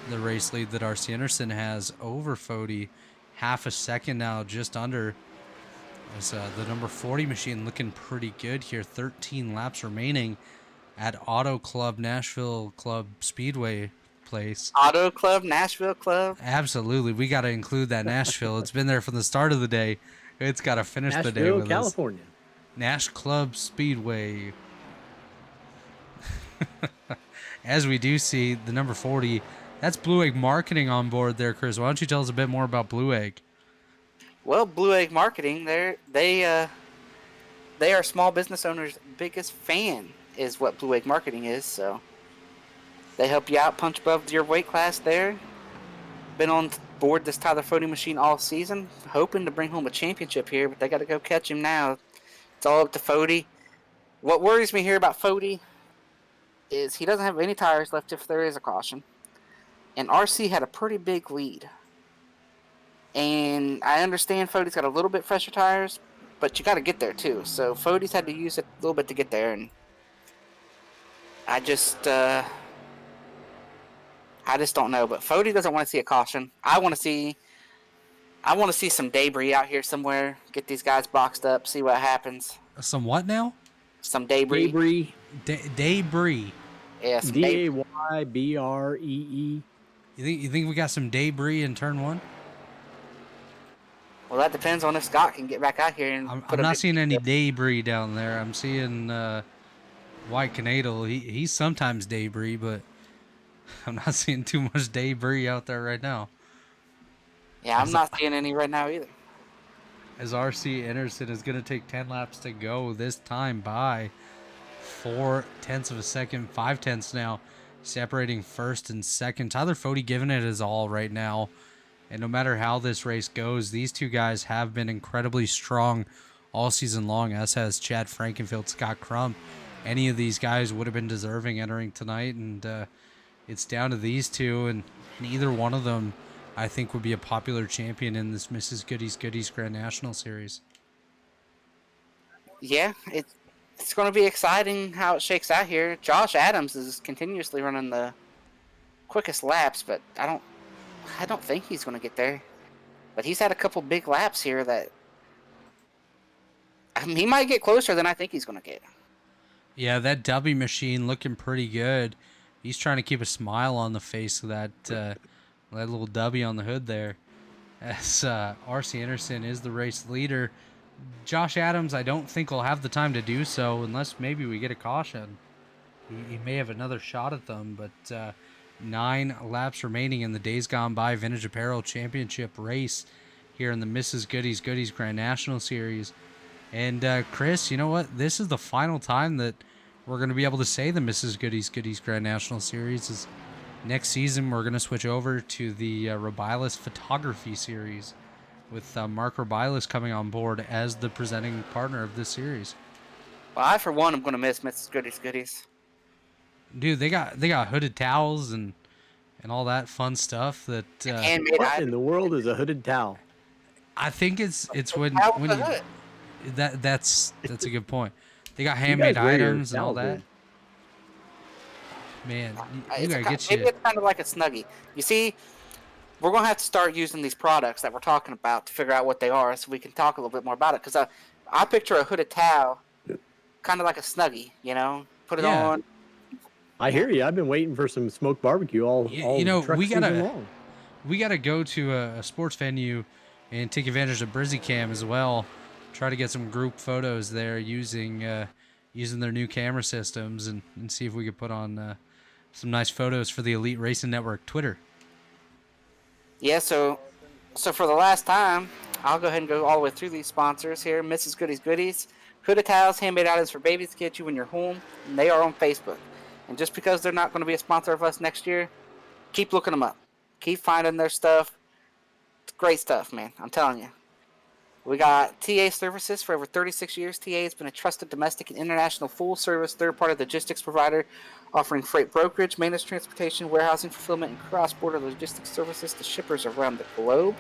the race lead that R.C. Anderson has over Fody. Half a second now, just under. As the number 40 machine looking pretty good here. 13 laps remaining at Auto Club Nashville Club Speedway place. Auto Club, Nashville Club. Absolutely. We got to include that Nashville. It's been there from the start of the day. It's got to finish the day with California. us. Nash Club Speedway. As we do see, the number 40, that's Blue Egg Marketing on board there, Chris. Why don't you tell us a bit more about Blue Egg? Well, Blue Egg Marketing, they are small business owners' biggest fan, is what Blue Egg Marketing is. So they help you out, punch above your weight class there. Been on board this Tyler Fody machine all season, hoping to bring home a championship here, but they got to go catch him now. It's all up to Fody. What worries me here about Fody is he doesn't have any tires left if there is a caution. And RC had a pretty big lead. And I understand Fody's got a little bit fresher tires, but you got to get there too. So Fody's had to use it a little bit to get there, and I just don't know. But Fody doesn't want to see a caution. I want to see some debris out here somewhere. Get these guys boxed up, see what happens. Some what now? Some debris. Debris. Yeah, some Daybreee. You think we got some debris in turn one? Well, that depends on if Scott can get back out here and I'm not seeing any debris down there. I'm seeing White Canadal. He's sometimes debris, but I'm not seeing too much debris out there right now. Yeah, I'm not seeing any right now either. As R.C. Anderson is going to take 10 laps to go, this time by 0.4 of a second, 0.5 now, separating first and second. Tyler Fody giving it his all right now. And no matter how this race goes, these two guys have been incredibly strong all season long, as has Chad Frankenfield, Scott Crump. Any of these guys would have been deserving entering tonight, and it's down to these two, and neither one of them, I think, would be a popular champion in this Mrs. Goodies Grand National Series. Yeah, it's going to be exciting how it shakes out here. Josh Adams is continuously running the quickest laps, but I don't think he's going to get there. But he's had a couple big laps here that he might get closer than I think he's going to get. Yeah, that W machine looking pretty good. He's trying to keep a smile on the face of that little W on the hood there. As RC Anderson is the race leader. Josh Adams, I don't think will have the time to do so unless maybe we get a caution. He may have another shot at them, but 9 laps remaining in the Days Gone By Vintage Apparel Championship race here in the Mrs. Goodies Grand National Series. And Chris, you know what? This is the final time that we're going to be able to say the Mrs. Goodies Grand National Series is next season. We're going to switch over to the Robilis Photography Series with Mark Robilis coming on board as the presenting partner of this series. Well, I for one am going to miss Mrs. Goodies. Dude, they got hooded towels and all that fun stuff that Handmade What in items. the world is a hooded towel? I think it's when How when the you, hood? that's a good point. They got You handmade guys wear your items and all towels, that. Man, you It's gotta get maybe you. it's kind of like a Snuggie. You see, we're going to have to start using these products that we're talking about to figure out what they are so we can talk a little bit more about it. Because I picture a hooded towel kind of like a Snuggie, you know? Put it Yeah. on. I hear you. I've been waiting for some smoked barbecue all You know, truck we season gotta- long. We gotta go to a sports venue and take advantage of BrizzyCam as well. Try to get some group photos there using their new camera systems and see if we could put on some nice photos for the Elite Racing Network Twitter. Yeah, so for the last time, I'll go ahead and go all the way through these sponsors here. Mrs. Goodies. Hooded towels, handmade items for babies to get you when you're home. And they are on Facebook. And just because they're not going to be a sponsor of us next year, keep looking them up. Keep finding their stuff. It's great stuff, man. I'm telling you. We got TA Services. For over 36 years, TA has been a trusted domestic and international full-service third-party logistics provider offering freight brokerage, maintenance, transportation, warehousing, fulfillment, and cross-border logistics services to shippers around the globe.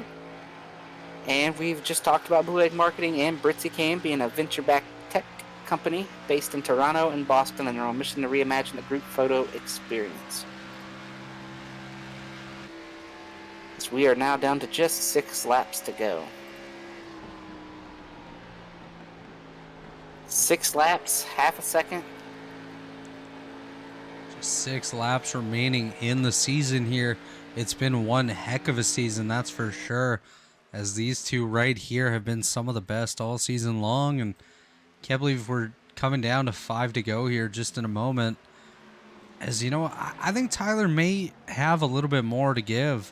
And we've just talked about Blue Egg Marketing and BritzyCam being a venture-backed tech company based in Toronto and Boston, and they're on a mission to reimagine the group photo experience. So we are now down to just 6 laps to go. 6 laps, half a second. Just 6 laps remaining in the season here. It's been one heck of a season, that's for sure. As these two right here have been some of the best all season long, and can't believe we're coming down to 5 to go here just in a moment. As you know, I think Tyler may have a little bit more to give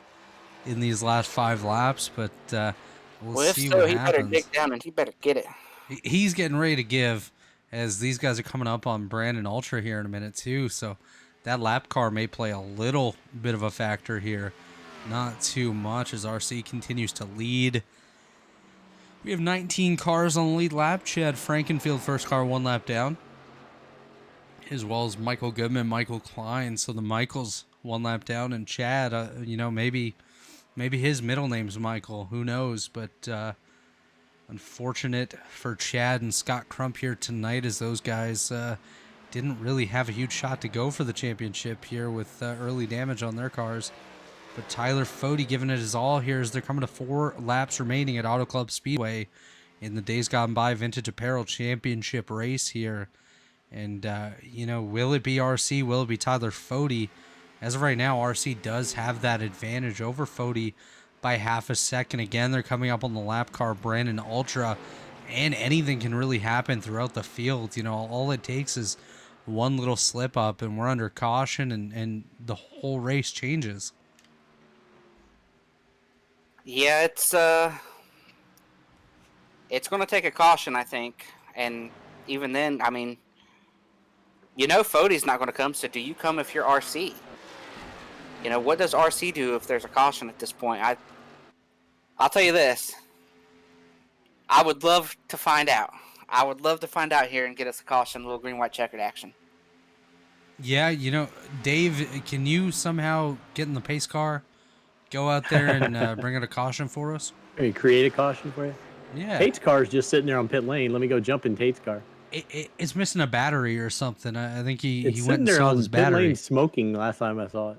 in these last 5 laps, but we'll If see so, what he better happens. dig down and he better get it. He's getting ready to give, as these guys are coming up on Brandon Ultra here in a minute too, so that lap car may play a little bit of a factor here. Not too much as RC continues to lead. We have 19 cars on the lead lap. Chad Frankenfield, first car, 1 lap down. As well as Michael Goodman, Michael Klein. So the Michaels 1 lap down. And Chad, you know, maybe his middle name's Michael. Who knows? But unfortunate for Chad and Scott Crump here tonight, as those guys didn't really have a huge shot to go for the championship here with early damage on their cars. But Tyler Fody giving it his all here as they're coming to 4 laps remaining at Auto Club Speedway in the Days Gone By Vintage Apparel Championship race here. And, you know, will it be RC? Will it be Tyler Fody? As of right now, RC does have that advantage over Fody by half a second. Again, they're coming up on the lap car, Brandon Ultra, and anything can really happen throughout the field. You know, all it takes is one little slip up and we're under caution and the whole race changes. Yeah, it's going to take a caution, I think. And even then, I mean, you know Fody's not going to come, so do you come if you're RC? You know, what does RC do if there's a caution at this point? I'll tell you this. I would love to find out. I would love to find out here and get us a caution, a little green, white, checkered action. Yeah, you know, Dave, can you somehow get in the pace car, go out there and bring out a caution for us? Maybe create a caution for you. Yeah. Tate's car is just sitting there on pit lane. Let me go jump in Tate's car. It's missing a battery or something. I think he It's went sitting and there sold on his pit battery. lane smoking last time I saw it.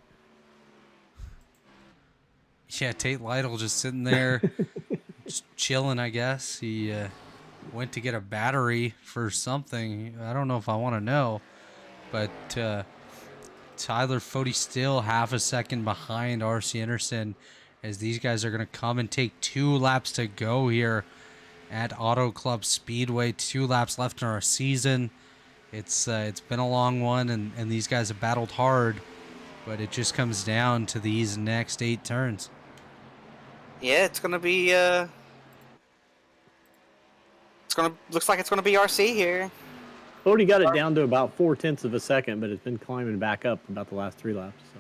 Yeah, Tate Lytle just sitting there, just chilling, I guess. He went to get a battery for something. I don't know if I want to know, but Tyler Fody still half a second behind RC Anderson, as these guys are going to come and take 2 laps to go here at Auto Club Speedway. 2 laps left in our season. It's been a long one, and these guys have battled hard, but it just comes down to these next 8 turns. Yeah, it's gonna be looks like it's gonna be RC here. Cody got it down to about 0.4 of a second, but it's been climbing back up about the last 3 laps. So.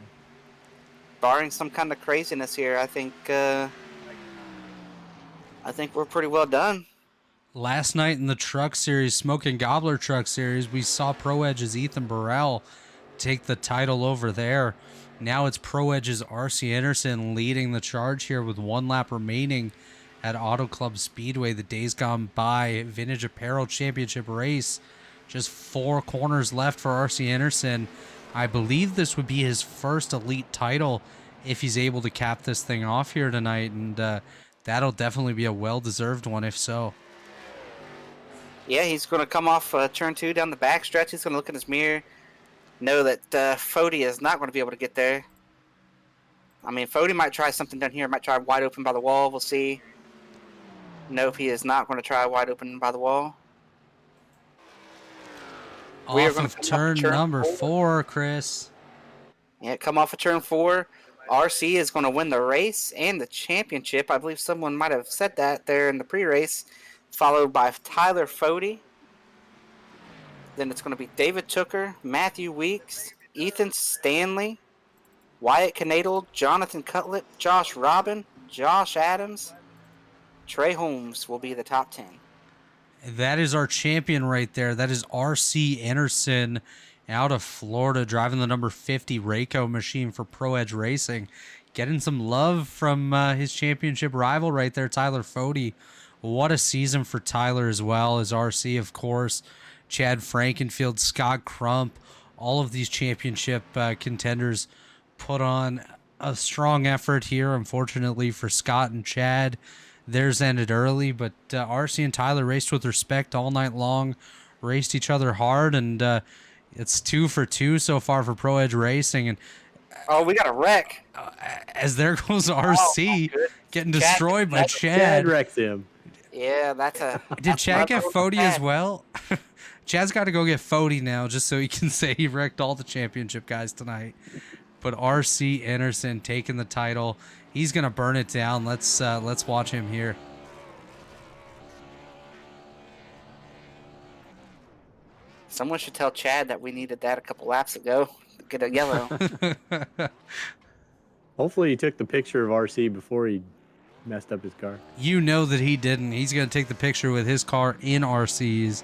Barring some kind of craziness here, I think we're pretty well done. Last night in the Truck Series, Smoking Gobbler Truck Series, we saw Pro Edge's Ethan Burrell take the title over there. Now it's Pro Edge's RC Anderson leading the charge here with 1 lap remaining at Auto Club Speedway, the Days Gone By Vintage Apparel Championship race. Just 4 corners left for RC Anderson. I believe this would be his first elite title if he's able to cap this thing off here tonight, and that'll definitely be a well-deserved one if so. Yeah, he's going to come off turn 2 down the back stretch. He's going to look in his mirror, know that Fody is not going to be able to get there. I mean, Fody might try something down here. Might try wide open by the wall. We'll see. Nope, he is not going to try wide open by the wall. Off of turn number 4, Chris. Yeah, come off of turn 4. RC is going to win the race and the championship. I believe someone might have said that there in the pre-race. Followed by Tyler Fody. Then it's going to be David Tooker, Matthew Weeks, Ethan Stanley, Wyatt Knadel, Jonathan Cutlip, Josh Robin, Josh Adams, Trey Holmes will be the top 10. That is our champion right there. That is RC Anderson out of Florida, driving the number 50 Rayco machine for Pro Edge Racing. Getting some love from his championship rival right there, Tyler Fody. What a season for Tyler as well as RC, of course. Chad Frankenfield, Scott Crump, all of these championship contenders put on a strong effort here. Unfortunately for Scott and Chad, theirs ended early, but RC and Tyler raced with respect all night long, raced each other hard, and it's 2 for 2 so far for Pro Edge Racing. And oh, we got a wreck. As there goes RC getting destroyed by Chad. Chad wrecked him. Yeah, that's a... Did Chad get Fody as well? Chad's got to go get Fody now just so he can say he wrecked all the championship guys tonight. But RC Anderson taking the title. He's going to burn it down. Let's watch him here. Someone should tell Chad that we needed that a couple laps ago to get a yellow. Hopefully he took the picture of RC before he messed up his car. You know that he didn't. He's going to take the picture with his car in RC's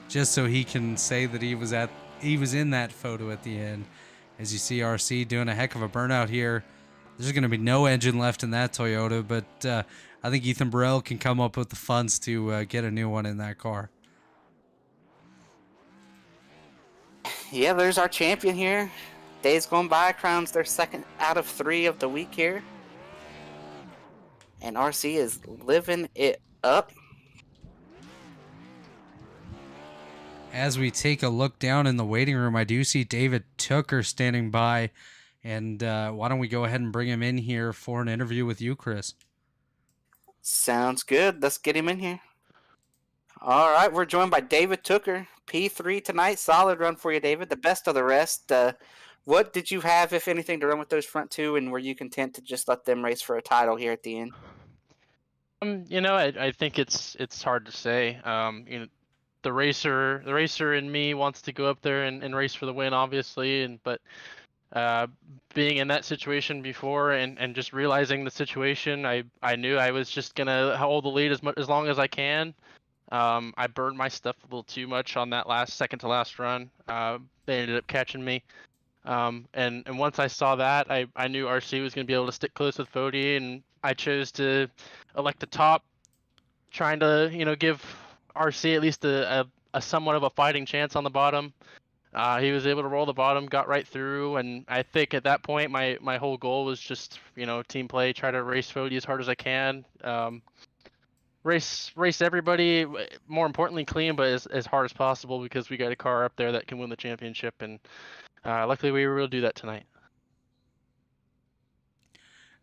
just so he can say that he was in that photo at the end. As you see RC doing a heck of a burnout here. There's going to be no engine left in that Toyota, but I think Ethan Burrell can come up with the funds to get a new one in that car. Yeah, there's our champion here. Days Gone By crowns their 2nd out of 3 of the week here. And RC is living it up. As we take a look down in the waiting room, I do see David Tooker standing by. And why don't we go ahead and bring him in here for an interview with you, Chris? Sounds good. Let's get him in here. All right, we're joined by David Tooker. P3 tonight. Solid run for you, David. The best of the rest. What did you have, if anything, to run with those front 2, and were you content to just let them race for a title here at the end? I think it's hard to say. The racer in me wants to go up there and race for the win, obviously, but being in that situation before and just realizing the situation, I knew I was just gonna hold the lead as long as I can. I burned my stuff a little too much on that second to last run. They ended up catching me. And once I saw that, I knew RC was going to be able to stick close with Fody, and I chose to elect the top, trying to, give RC at least a somewhat of a fighting chance on the bottom. He was able to roll the bottom, got right through, and I think at that point my whole goal was just, team play, try to race Fody as hard as I can. race everybody. More importantly, clean, but as hard as possible because we got a car up there that can win the championship, and luckily we were able to do that tonight.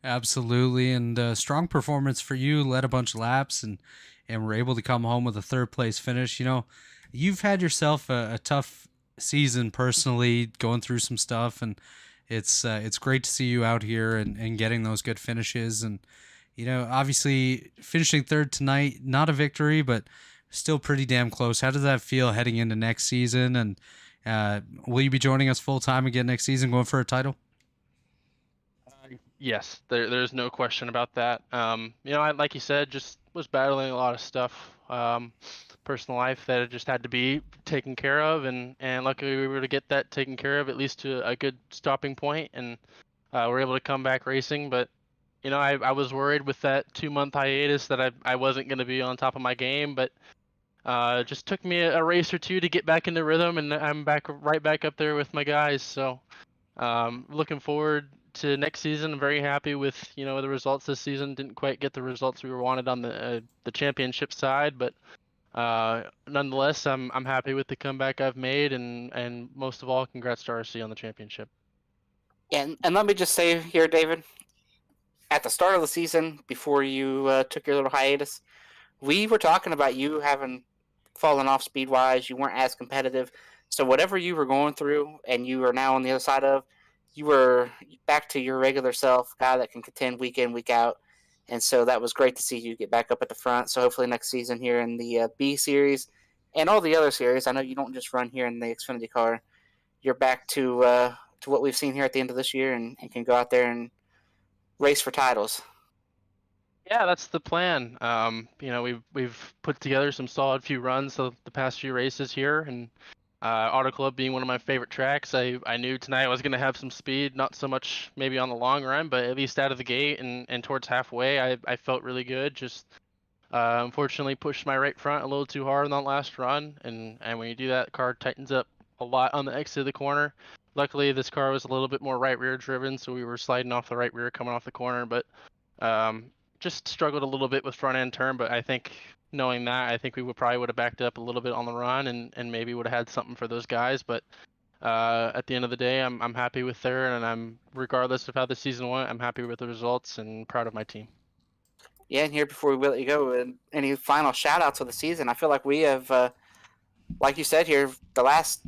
Absolutely, and strong performance for you. Led a bunch of laps and were able to come home with a third place finish. You know, you've had yourself a tough season personally, going through some stuff, and it's great to see you out here and getting those good finishes. And you know, obviously finishing third tonight, not a victory, but still pretty damn close. How does that feel heading into next season? And will you be joining us full time again next season, going for a title? Yes, there's no question about that. You know, like you said, just was battling a lot of stuff, personal life that just had to be taken care of, and luckily we were able to get that taken care of at least to a good stopping point, and we're able to come back racing. But you know, I was worried with that 2-month hiatus that I wasn't going to be on top of my game, but it just took me a race or two to get back into rhythm, and I'm right back up there with my guys. So looking forward to next season. I'm very happy with the results this season. Didn't quite get the results we wanted on the championship side, but nonetheless, I'm happy with the comeback I've made, and most of all, congrats to RC on the championship. And let me just say here, David, at the start of the season, before you took your little hiatus, we were talking about you having fallen off speed-wise. You weren't as competitive. So whatever you were going through and you are now on the other side of, you were back to your regular self, guy that can contend week in, week out. And so that was great to see you get back up at the front. So hopefully next season here in the B Series and all the other series, I know you don't just run here in the Xfinity car. You're back to what we've seen here at the end of this year and can go out there and race for titles. Yeah, that's the plan. You know, we've put together some solid few runs of the past few races here, and Auto Club being one of my favorite tracks, I knew tonight I was going to have some speed, not so much maybe on the long run, but at least out of the gate and towards halfway, I felt really good. Just unfortunately pushed my right front a little too hard on that last run, and when you do that, the car tightens up a lot on the exit of the corner. Luckily, this car was a little bit more right rear driven, so we were sliding off the right rear coming off the corner, but just struggled a little bit with front end turn. But I think knowing that, I think we would have backed up a little bit on the run and maybe would have had something for those guys. But at the end of the day, I'm happy with there, and I'm regardless of how the season went, I'm happy with the results and proud of my team. Yeah, and here before we let you go, any final shout outs of the season? I feel like we have, like you said here, the last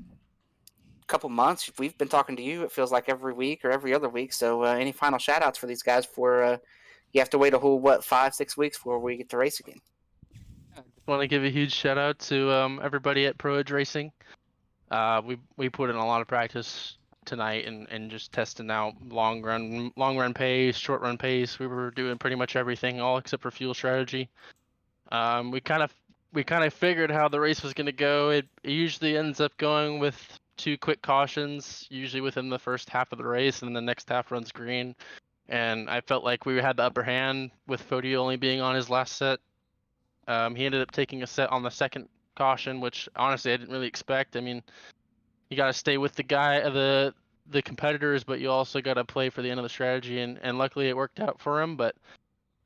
couple months, we've been talking to you, it feels like every week or every other week. So any final shout outs for these guys for you have to wait a whole, 5-6 weeks before we get to race again? I just want to give a huge shout out to everybody at Pro Edge Racing. We put in a lot of practice tonight and just testing out long run pace, short run pace. We were doing pretty much everything, all except for fuel strategy. We kind of figured how the race was going to go. It usually ends up going with 2 quick cautions, usually within the first half of the race, and then the next half runs green. And I felt like we had the upper hand with Fodi only being on his last set. He ended up taking a set on the second caution, which honestly I didn't really expect. I mean, you got to stay with the competitors, but you also got to play for the end of the strategy, and luckily it worked out for him. But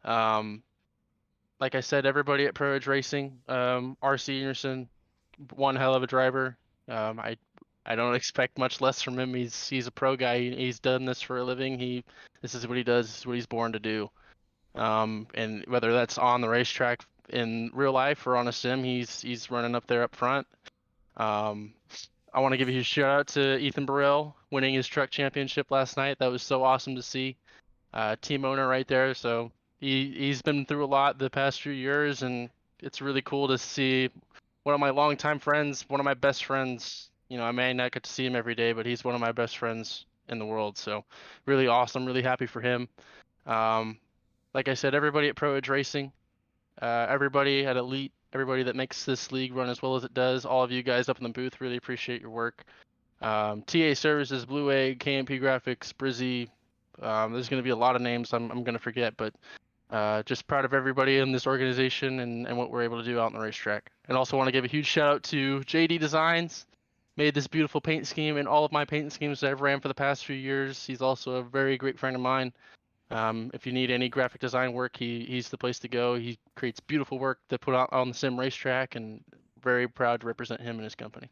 like I said, everybody at Pro Edge Racing, RC Anderson, one hell of a driver. I don't expect much less from him. He's a pro guy. He's done this for a living. This is what he does. This is what he's born to do. And whether that's on the racetrack in real life or on a sim, he's running up there up front. I want to give a huge shout out to Ethan Burrell winning his truck championship last night. That was so awesome to see. Team owner right there. So he's been through a lot the past few years, and it's really cool to see one of my longtime friends, one of my best friends. You know, I may not get to see him every day, but he's one of my best friends in the world. So really awesome, really happy for him. Like I said, everybody at Pro Edge Racing, everybody at Elite, everybody that makes this league run as well as it does, all of you guys up in the booth, really appreciate your work. TA Services, Blue Egg, KMP Graphics, Brizzy, there's going to be a lot of names I'm going to forget, but just proud of everybody in this organization and what we're able to do out on the racetrack. And also want to give a huge shout out to JD Designs, made this beautiful paint scheme and all of my paint schemes that I've ran for the past few years. He's also a very great friend of mine. If you need any graphic design work, he's the place to go. He creates beautiful work to put out on the sim racetrack, and very proud to represent him and his company.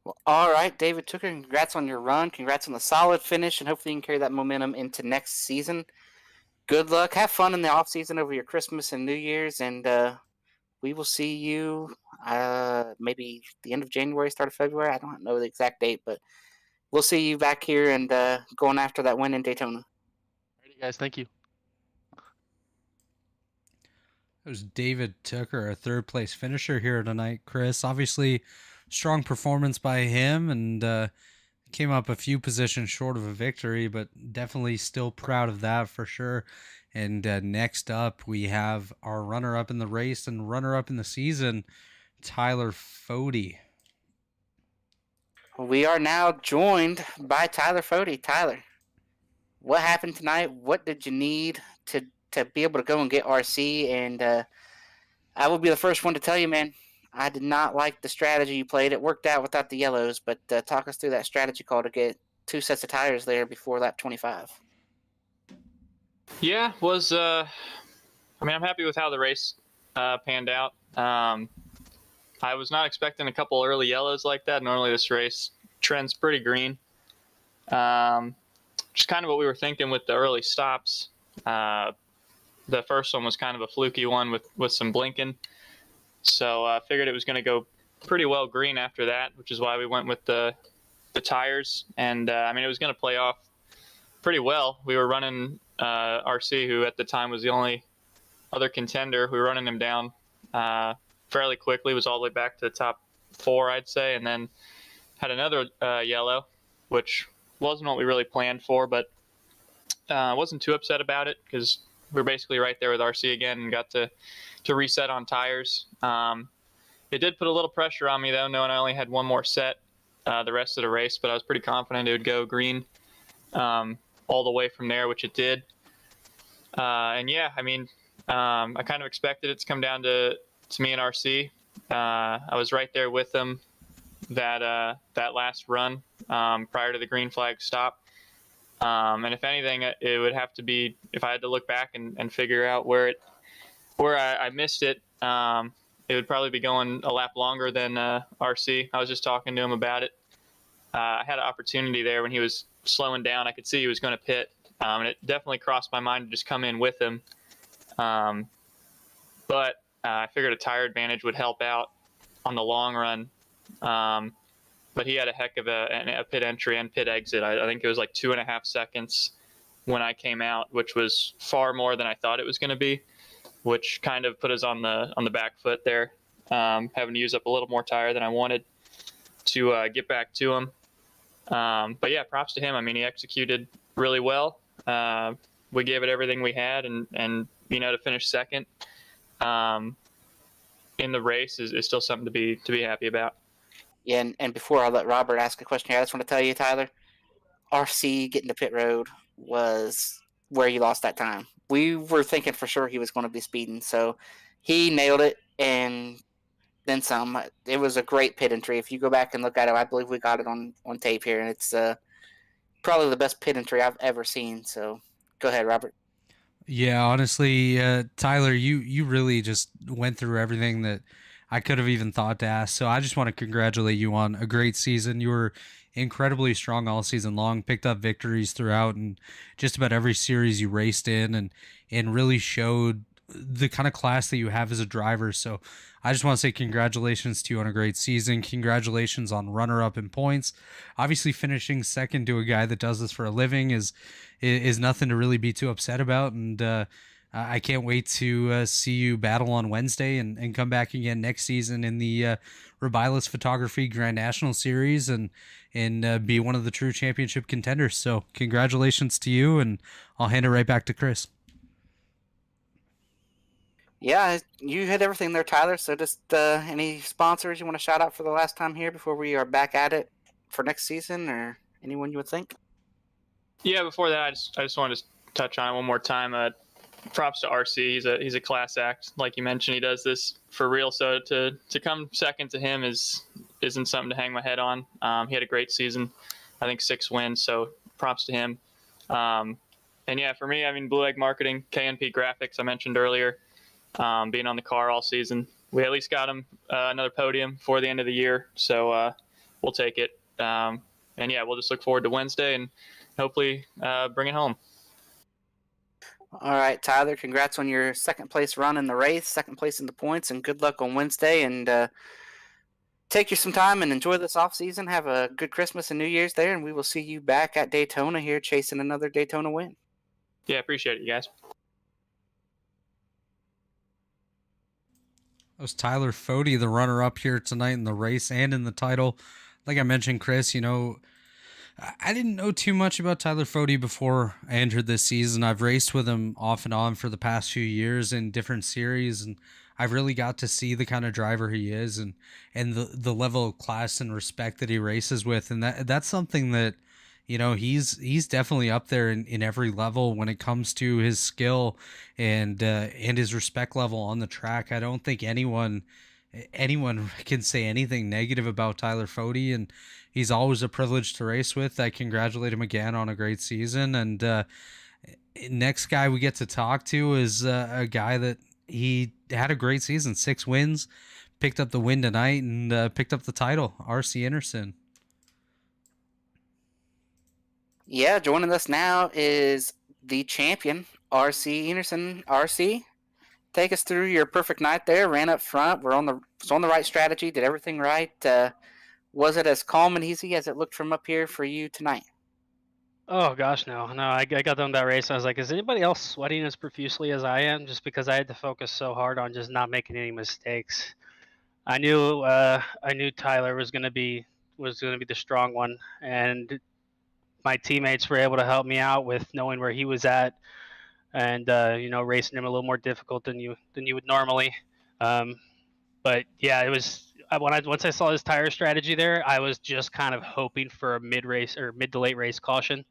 Well, all right, David Tooker, congrats on your run. Congrats on the solid finish, and hopefully you can carry that momentum into next season. Good luck. Have fun in the off season over your Christmas and New Year's, and we will see you maybe the end of January, start of February. I don't know the exact date, but we'll see you back here and going after that win in Daytona. Alrighty, guys. Thank you. It was David Tooker, a third place finisher here tonight, Chris. Obviously, strong performance by him, and came up a few positions short of a victory, but definitely still proud of that for sure. And next up, we have our runner-up in the race and runner-up in the season, Tyler Fody. We are now joined by Tyler Fody. Tyler, what happened tonight? What did you need to be able to go and get RC? And I will be the first one to tell you, man, I did not like the strategy you played. It worked out without the yellows, but talk us through that strategy call to get 2 sets of tires there before lap 25. Yeah, I'm happy with how the race panned out. I was not expecting a couple early yellows like that. Normally this race trends pretty green. Just kind of what we were thinking with the early stops. The first one was kind of a fluky one with some blinking. So I figured it was going to go pretty well green after that, which is why we went with the tires. And it was going to play off pretty well. We were running RC, who at the time was the only other contender. We were running him down fairly quickly, was all the way back to the top 4, I'd say, and then had another yellow, which wasn't what we really planned for, but wasn't too upset about it because we were basically right there with RC again and got to reset on tires. It did put a little pressure on me, though, knowing I only had one more set the rest of the race, but I was pretty confident it would go green all the way from there, which it did. I kind of expected it to come down to me and RC. I was right there with them that last run prior to the green flag stop. And if anything, it would have to be, if I had to look back and figure out where I missed it, it would probably be going a lap longer than RC. I was just talking to him about it. I had an opportunity there when he was slowing down. I could see he was going to pit, and it definitely crossed my mind to just come in with him. But I figured a tire advantage would help out on the long run. But he had a heck of a pit entry and pit exit. I think it was like 2.5 seconds when I came out, which was far more than I thought it was going to be, which kind of put us on the back foot there, having to use up a little more tire than I wanted to get back to him. But yeah, props to him. He executed really well. We gave it everything we had, and to finish second in the race is still something to be happy about. Yeah, and before I let Robert ask a question here, I just want to tell you, Tyler, RC getting to pit road was where you lost that time. We were thinking for sure he was going to be speeding, so he nailed it, and then some. It was a great pit entry. If you go back and look at it, I believe we got it on tape here, and it's probably the best pit entry I've ever seen. So go ahead, Robert. Yeah, honestly, Tyler, you really just went through everything that I could have even thought to ask. So I just want to congratulate you on a great season. You were incredibly strong all season long, picked up victories throughout and just about every series you raced in, and really showed the kind of class that you have as a driver. So I just want to say congratulations to you on a great season. Congratulations on runner-up in points. Obviously, finishing second to a guy that does this for a living is nothing to really be too upset about. And I can't wait to see you battle on Wednesday and come back again next season in the Rubilas Photography Grand National Series and be one of the true championship contenders. So congratulations to you, and I'll hand it right back to Chris. Yeah, you hit everything there, Tyler. So just any sponsors you want to shout out for the last time here before we are back at it for next season, or anyone you would think? Yeah, before that, I just wanted to touch on it one more time. Props to RC. He's a class act. Like you mentioned, he does this for real. So to come second to him isn't something to hang my head on. He had a great season. I think 6 wins. So props to him. And And yeah, for me, I mean, Blue Egg Marketing, KNP Graphics, I mentioned earlier, being on the car all season. We at least got him another podium before the end of the year, so we'll take it. And yeah, we'll just look forward to Wednesday and hopefully bring it home. All right, Tyler, congrats on your second place run in the race, second place in the points, and good luck on Wednesday. And take you some time and enjoy this off season. Have a good Christmas and New Year's there, and we will see you back at Daytona here chasing another Daytona win. Yeah, appreciate it, you guys. That was Tyler Fody, the runner-up here tonight in the race and in the title. Like I mentioned, Chris, you know, I didn't know too much about Tyler Fody before I entered this season. I've raced with him off and on for the past few years in different series, and I've really got to see the kind of driver he is and the level of class and respect that he races with. And that's something that, you know, he's definitely up there in every level when it comes to his skill and his respect level on the track. I don't think anyone can say anything negative about Tyler Fody, and he's always a privilege to race with. I congratulate him again on a great season. And next guy we get to talk to is a guy that he had a great season, 6 wins, picked up the win tonight, and picked up the title, RC Anderson. Yeah, joining us now is the champion, RC Anderson. RC, take us through your perfect night there. Ran up front. Was on the right strategy. Did everything right. Was it as calm and easy as it looked from up here for you tonight? Oh gosh, no. I got done that race. And I was like, is anybody else sweating as profusely as I am? Just because I had to focus so hard on just not making any mistakes. I knew Tyler was gonna be the strong one, and my teammates were able to help me out with knowing where he was at, and racing him a little more difficult than you would normally. But yeah, it was once I saw his tire strategy there, I was just kind of hoping for a mid to late race caution,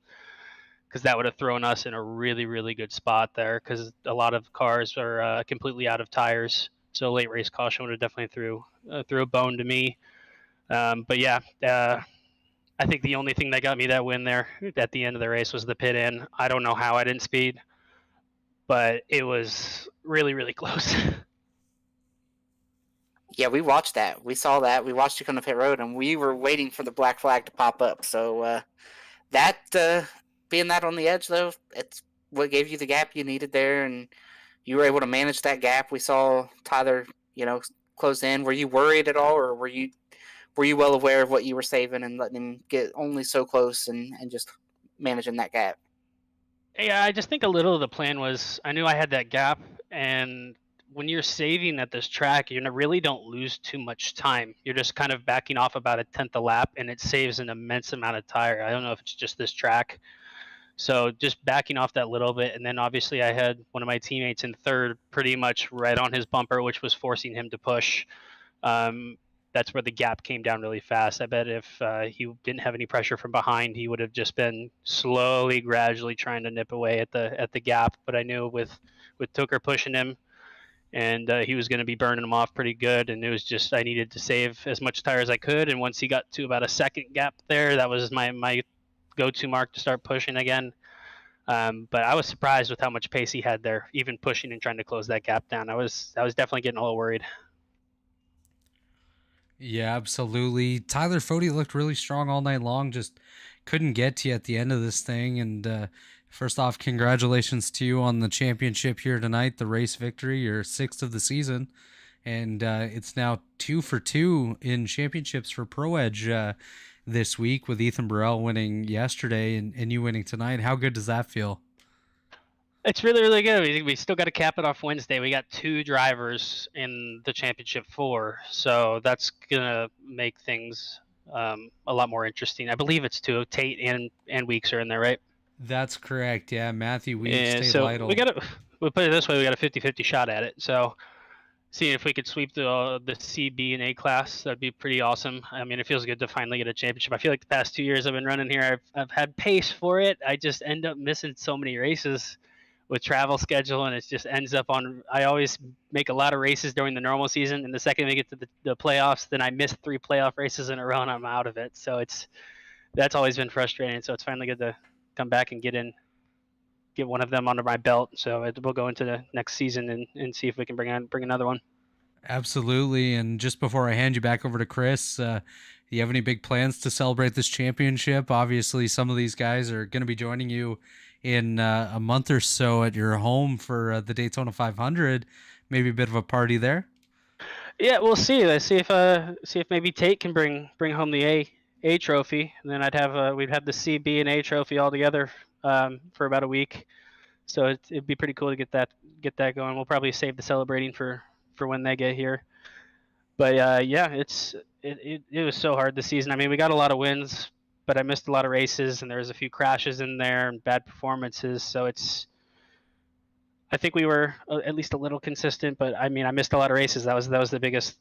because that would have thrown us in a really, really good spot there, because a lot of cars are completely out of tires. So late race caution would have definitely threw a bone to me. But yeah, I think the only thing that got me that win there at the end of the race was the pit in. I don't know how I didn't speed, but it was really, really close. Yeah, we watched that. We saw that. We watched you come to pit road, and we were waiting for the black flag to pop up. So being that on the edge, though, it's what gave you the gap you needed there, and you were able to manage that gap. We saw Tyler, close in. Were you worried at all, or were you well aware of what you were saving and letting him get only so close and just managing that gap? Yeah, I just think a little of the plan was I knew I had that gap, and when you're saving at this track, you really don't lose too much time. You're just kind of backing off about a tenth a lap, and it saves an immense amount of tire. I don't know if it's just this track. So just backing off that little bit, and then obviously I had one of my teammates in third pretty much right on his bumper, which was forcing him to push. That's where the gap came down really fast. I bet if he didn't have any pressure from behind, he would have just been slowly, gradually trying to nip away at the gap. But I knew with Tooker pushing him, and he was going to be burning him off pretty good, and it was just I needed to save as much tire as I could. And once he got to about a second gap there, that was my go-to mark to start pushing again. But I was surprised with how much pace he had there, even pushing and trying to close that gap down. I was definitely getting a little worried. Yeah, absolutely. Tyler Fody looked really strong all night long, just couldn't get to you at the end of this thing. And first off, congratulations to you on the championship here tonight, the race victory, your 6th of the season. And it's now 2 for 2 in championships for Pro Edge this week, with Ethan Burrell winning yesterday and you winning tonight. How good does that feel? It's really, really good. We still got to cap it off Wednesday. We got 2 drivers in the championship 4, so that's gonna make things a lot more interesting. I believe it's 2. Tate and Weeks are in there, right? That's correct. Yeah, Matthew Weeks, And Tate so Lytle. we'll put it this way: we got a 50-50 shot at it. So seeing if we could sweep the C, B, and A class, that'd be pretty awesome. I mean, it feels good to finally get a championship. I feel like the past 2 years I've been running here, I've had pace for it. I just end up missing so many races with travel schedule, and it just ends up on. I always make a lot of races during the normal season, and the second we get to the playoffs, then I miss 3 playoff races in a row, and I'm out of it. So that's always been frustrating. So it's finally good to come back and get get one of them under my belt. So we'll go into the next season and see if we can bring another one. Absolutely. And just before I hand you back over to Chris, do you have any big plans to celebrate this championship? Obviously, some of these guys are going to be joining you in a month or so at your home for the Daytona 500. Maybe a bit of a party there. Yeah, we'll see. Let's see if maybe Tate can bring home the A trophy, and then we'd have the C, B, and A trophy all together for about a week. So it'd be pretty cool to get that going. We'll probably save the celebrating for when they get here. But yeah, it was so hard this season. I mean, we got a lot of wins, but I missed a lot of races, and there was a few crashes in there and bad performances. So I think we were at least a little consistent, but I mean, I missed a lot of races. That was the biggest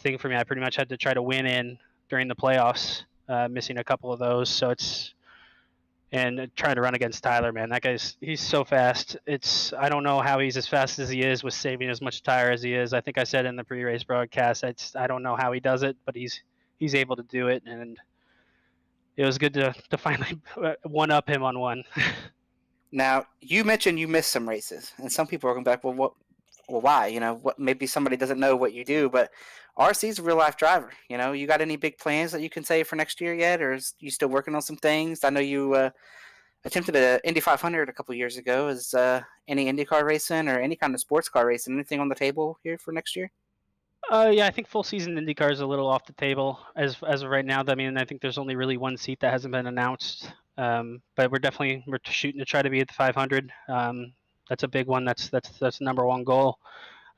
thing for me. I pretty much had to try to win in during the playoffs, missing a couple of those. So and trying to run against Tyler, man, he's so fast. I don't know how he's as fast as he is with saving as much tire as he is. I think I said in the pre-race broadcast, I don't know how he does it, but he's able to do it, and it was good to finally one up him on one. Now, you mentioned you missed some races, and some people are going back, well, why? Maybe somebody doesn't know what you do, but RC's a real life driver. You got any big plans that you can say for next year yet, or is you still working on some things? I know you attempted an Indy 500 a couple years ago. Is any IndyCar racing or any kind of sports car racing, anything on the table here for next year? Yeah, I think full season IndyCar is a little off the table as of right now. I mean, I think there's only really one seat that hasn't been announced. But we're shooting to try to be at the 500. That's a big one. That's the number one goal.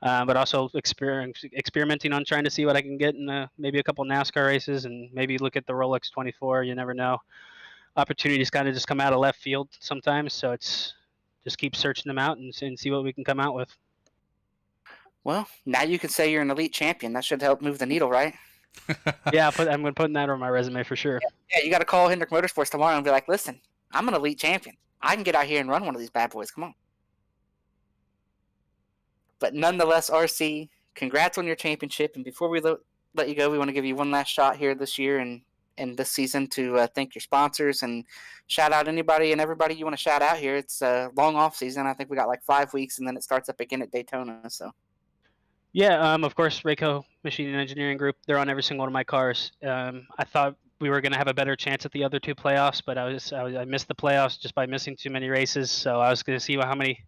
But also experimenting on trying to see what I can get in maybe a couple NASCAR races and maybe look at the Rolex 24. You never know. Opportunities kind of just come out of left field sometimes. So it's just keep searching them out and see what we can come out with. Well, now you can say you're an elite champion. That should help move the needle, right? Yeah, I'm going to put that on my resume for sure. Yeah, you got to call Hendrick Motorsports tomorrow and be like, listen, I'm an elite champion. I can get out here and run one of these bad boys. Come on. But nonetheless, RC, congrats on your championship. And before we let you go, we want to give you one last shot here this year and this season to thank your sponsors and shout out anybody and everybody you want to shout out here. It's a long off season. I think we got like 5 weeks, and then it starts up again at Daytona. So. Yeah, of course, Rayco Machine and Engineering Group. They're on every single one of my cars. I thought we were going to have a better chance at the other 2 playoffs, but I missed the playoffs just by missing too many races. So I was going to see how many.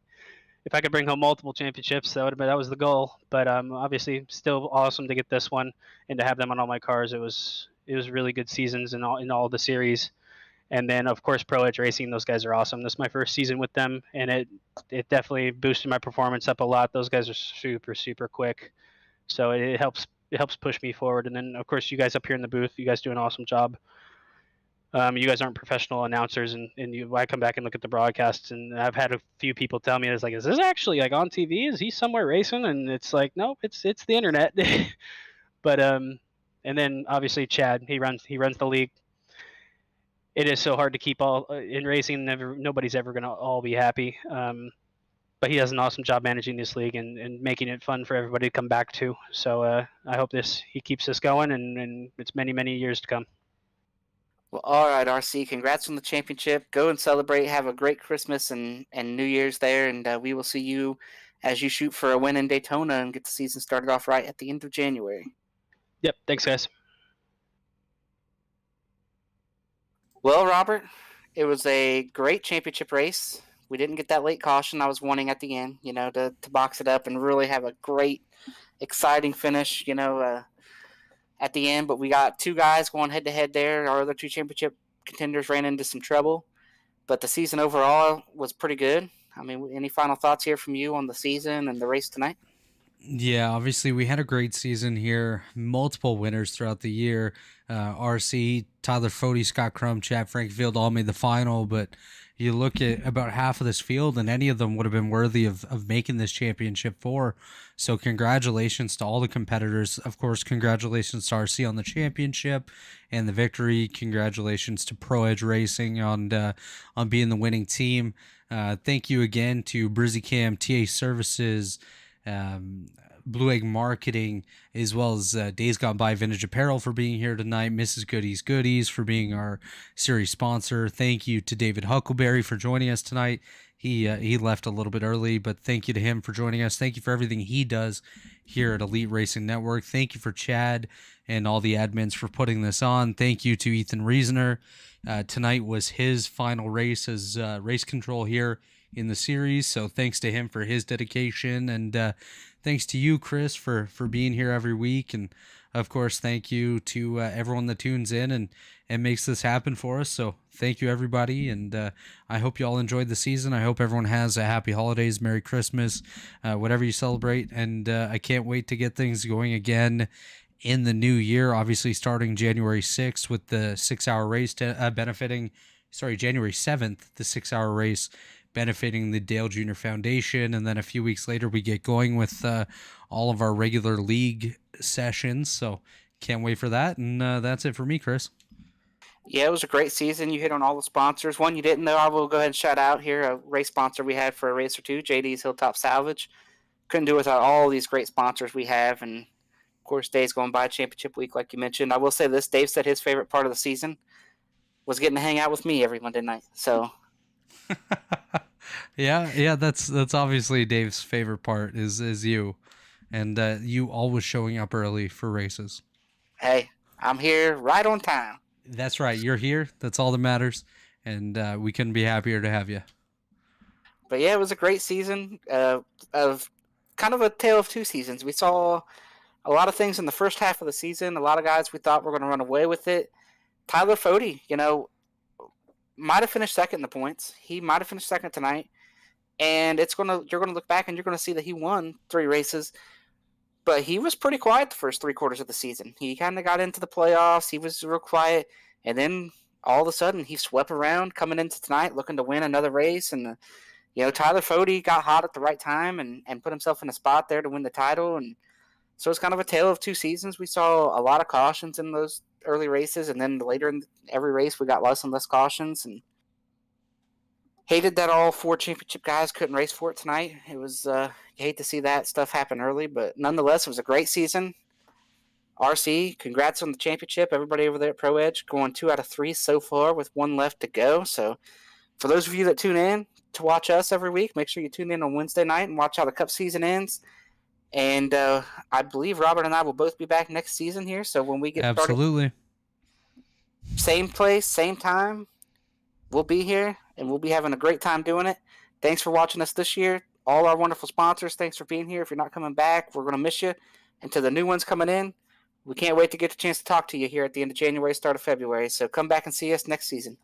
If I could bring home multiple championships, that was the goal. But obviously, still awesome to get this one and to have them on all my cars. It was really good seasons in all the series. And then, of course, Pro Edge Racing, those guys are awesome. This is my first season with them, and it definitely boosted my performance up a lot. Those guys are super, super quick. So it helps push me forward. And then, of course, you guys up here in the booth, you guys do an awesome job. You guys aren't professional announcers, and I come back and look at the broadcasts, and I've had a few people tell me, it's like, is this actually like on TV? Is he somewhere racing? And it's like, nope, it's the internet. But and then obviously Chad, he runs the league. It is so hard to keep all in racing. Nobody's ever going to all be happy. But he does an awesome job managing this league and making it fun for everybody to come back to. So I hope he keeps this going, and it's many, many years to come. Well, all right, RC, congrats on the championship. Go and celebrate. Have a great Christmas and New Year's there, and we will see you as you shoot for a win in Daytona and get the season started off right at the end of January. Yep, thanks, guys. Well, Robert, it was a great championship race. We didn't get that late caution I was wanting at the end, to box it up and really have a great, exciting finish, at the end. But we got 2 guys going head-to-head there. Our other 2 championship contenders ran into some trouble. But the season overall was pretty good. I mean, any final thoughts here from you on the season and the race tonight? Yeah, obviously we had a great season here. Multiple winners throughout the year. RC, Tyler Fody, Scott Crum, Chad Frankfield all made the final, but you look at about half of this field and any of them would have been worthy of making this championship 4. So congratulations to all the competitors. Of course, congratulations to RC on the championship and the victory. Congratulations to Pro Edge Racing on being the winning team. Thank you again to Brizzy Cam, TA Services, Blue Egg Marketing, as well as Days Gone By Vintage Apparel for being here tonight, Mrs. Goody's Goodies for being our series sponsor. Thank you to David Huckleberry for joining us tonight. He left a little bit early, but thank you to him for joining us. Thank you for everything he does here at Elite Racing Network. Thank you for Chad and all the admins for putting this on. Thank you to Ethan Reasoner. Tonight was his final race as race control here in the series, so thanks to him for his dedication, and thanks to you, Chris, for being here every week, and of course thank you to everyone that tunes in and makes this happen for us. So thank you, everybody, and I hope you all enjoyed the season. I hope everyone has a happy holidays, Merry Christmas, whatever you celebrate, and I can't wait to get things going again in the new year, obviously starting January 6th with the 6-hour race January 7th, the 6-hour race benefiting the Dale Jr. Foundation, and then a few weeks later we get going with all of our regular league sessions, so can't wait for that. And that's it for me, Chris. Yeah, it was a great season. You hit on all the sponsors. One you didn't know, I will go ahead and shout out here a race sponsor we had for a race or two, JD's Hilltop Salvage. Couldn't do without all these great sponsors we have, and of course Days Going By Championship Week, like you mentioned. I will say this, Dave said his favorite part of the season was getting to hang out with me every Monday night, so yeah, that's obviously Dave's favorite part is you, and you always showing up early for races. hey, I'm here right on time. That's right, you're here. That's all that matters, and we couldn't be happier to have you. But yeah, it was a great season of kind of a tale of two seasons. We saw a lot of things in the first half of the season. A lot of guys we thought were going to run away with it. Tyler Fody, might have finished second in the points. He might have finished second tonight. And you're gonna look back and you're gonna see that he won 3 races. But he was pretty quiet the first 3 quarters of the season. He kind of got into the playoffs. He was real quiet. And then all of a sudden he swept around coming into tonight looking to win another race. And, Tyler Fody got hot at the right time and put himself in a spot there to win the title. And so it's kind of a tale of 2 seasons. We saw a lot of cautions in those early races, and then later in every race we got less and less cautions, and hated that all 4 championship guys couldn't race for it tonight. It was you hate to see that stuff happen early, but nonetheless it was a great season. RC, congrats on the championship. Everybody over there at Pro Edge going 2 out of 3 so far with 1 left to go. So for those of you that tune in to watch us every week, make sure you tune in on Wednesday night and watch how the Cup season ends. And I believe Robert and I will both be back next season here. So when we get Absolutely. started, same place, same time, we'll be here and we'll be having a great time doing it. Thanks for watching us this year. All our wonderful sponsors, thanks for being here. If you're not coming back, we're going to miss you. And to the new ones coming in, we can't wait to get the chance to talk to you here at the end of January, start of February. So come back and see us next season.